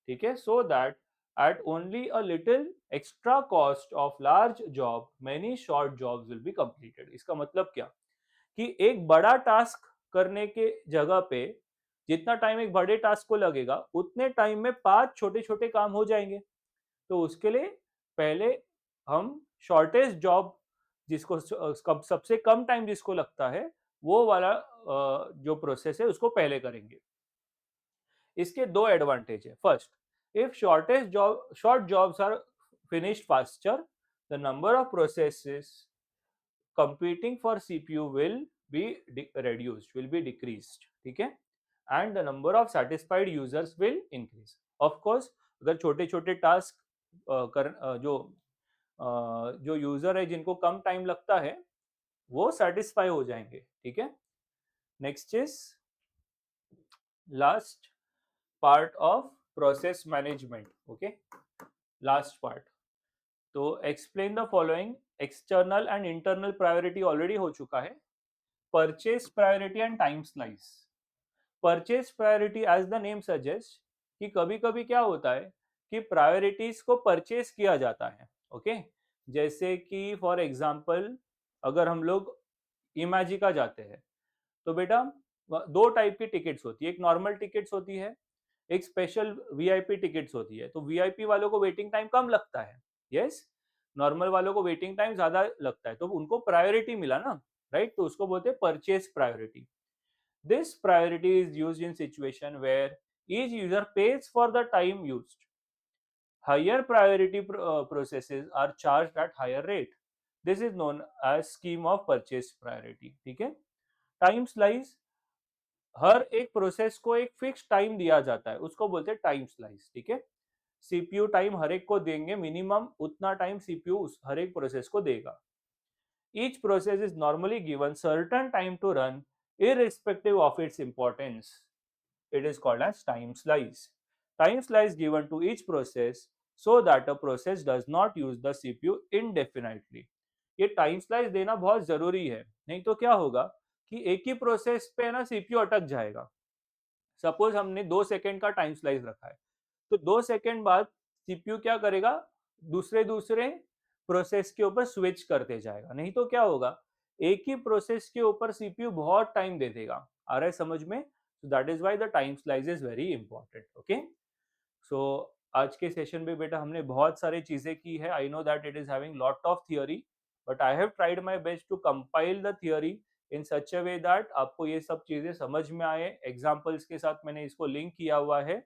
ठीक है, so that at only a little extra cost of large job many short jobs will be completed. इसका मतलब क्या कि एक बड़ा task करने के जगह पे जितना टाइम एक बड़े टास्क को लगेगा उतने टाइम में 5 छोटे छोटे काम हो जाएंगे। तो उसके लिए पहले हम शॉर्टेस्ट जॉब जिसको सबसे कम टाइम जिसको लगता है वो वाला जो प्रोसेस है उसको पहले करेंगे। इसके दो एडवांटेज है। First, if short jobs are finished faster, the number of processes competing for CPU will be reduced, will be decreased. ठीक है, and the number of satisfied users will increase. Of course, अगर छोटे छोटे task जो user है जिनको कम time लगता है वो सेटिस्फाई हो जाएंगे। ठीक है, next is last part of process management. Okay, last part. तो explain the following. External and internal priority already हो चुका है। Purchase priority and time slice. Purchase priority as the name suggest कि कभी कभी क्या होता है कि प्रायोरिटीज को परचेस किया जाता है। ओके, जैसे कि फॉर एग्जांपल अगर हम लोग इमेजिका जाते हैं तो बेटा दो टाइप की टिकट्स होती है। एक नॉर्मल टिकट्स होती है, एक स्पेशल वीआईपी टिकट्स होती है। तो वीआईपी वालों को वेटिंग टाइम कम लगता है, यस। नॉर्मल वालों को वेटिंग टाइम ज्यादा लगता है, तो उनको प्रायोरिटी मिला ना। राइट? तो उसको बोलते हैं purchase priority. This priority is used in situation where each user pays for the time used. Higher priority processes are charged at higher rate. This is known as scheme of purchase priority. ठीक है? Time slice, हर एक process को एक fix time दिया जाता है, उसको बोलते हैं टाइम स्लाइस। ठीक है? सीपीयू टाइम हर एक को देंगे, मिनिमम उतना टाइम सीपीयू हर एक प्रोसेस को देगा। Each process is normally given certain time to run irrespective of its importance. It is called as time slice. Time slice given to each process so that a process does not use the CPU indefinitely. ये time slice देना बहुत जरूरी है, नहीं तो क्या होगा कि एक ही प्रोसेस पे ना सीपीयू अटक जाएगा। सपोज हमने 2 सेकेंड का टाइम स्लाइस रखा है, तो 2 सेकेंड बाद सीपीयू क्या करेगा, दूसरे दूसरे प्रोसेस के ऊपर स्विच करते जाएगा। नहीं तो क्या होगा, एक ही प्रोसेस के ऊपर सीपीयू बहुत टाइम दे देगा। आ रहा है समझ में? So that is why the time slice is very important. Okay. So आज के सेशन में बेटा हमने बहुत सारी चीजें की है। I know that it is having lot of theory, but I have tried my best to compile the theory in such a way that आपको ये सब चीजें समझ में आए। एग्जाम्पल्स के साथ मैंने इसको लिंक किया हुआ है,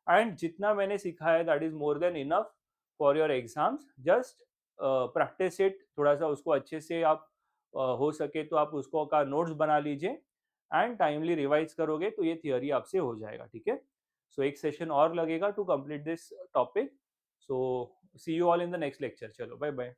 एंड जितना मैंने सिखाया that is more than enough for your exams. Just practice it, थोड़ा सा उसको अच्छे से आप हो सके तो आप उसको का नोट्स बना लीजिए, एंड टाइमली रिवाइज करोगे तो ये थियोरी आपसे हो जाएगा। ठीक है? सो एक सेशन और लगेगा to complete this topic. So see you all in the next lecture. चलो बाय बाय।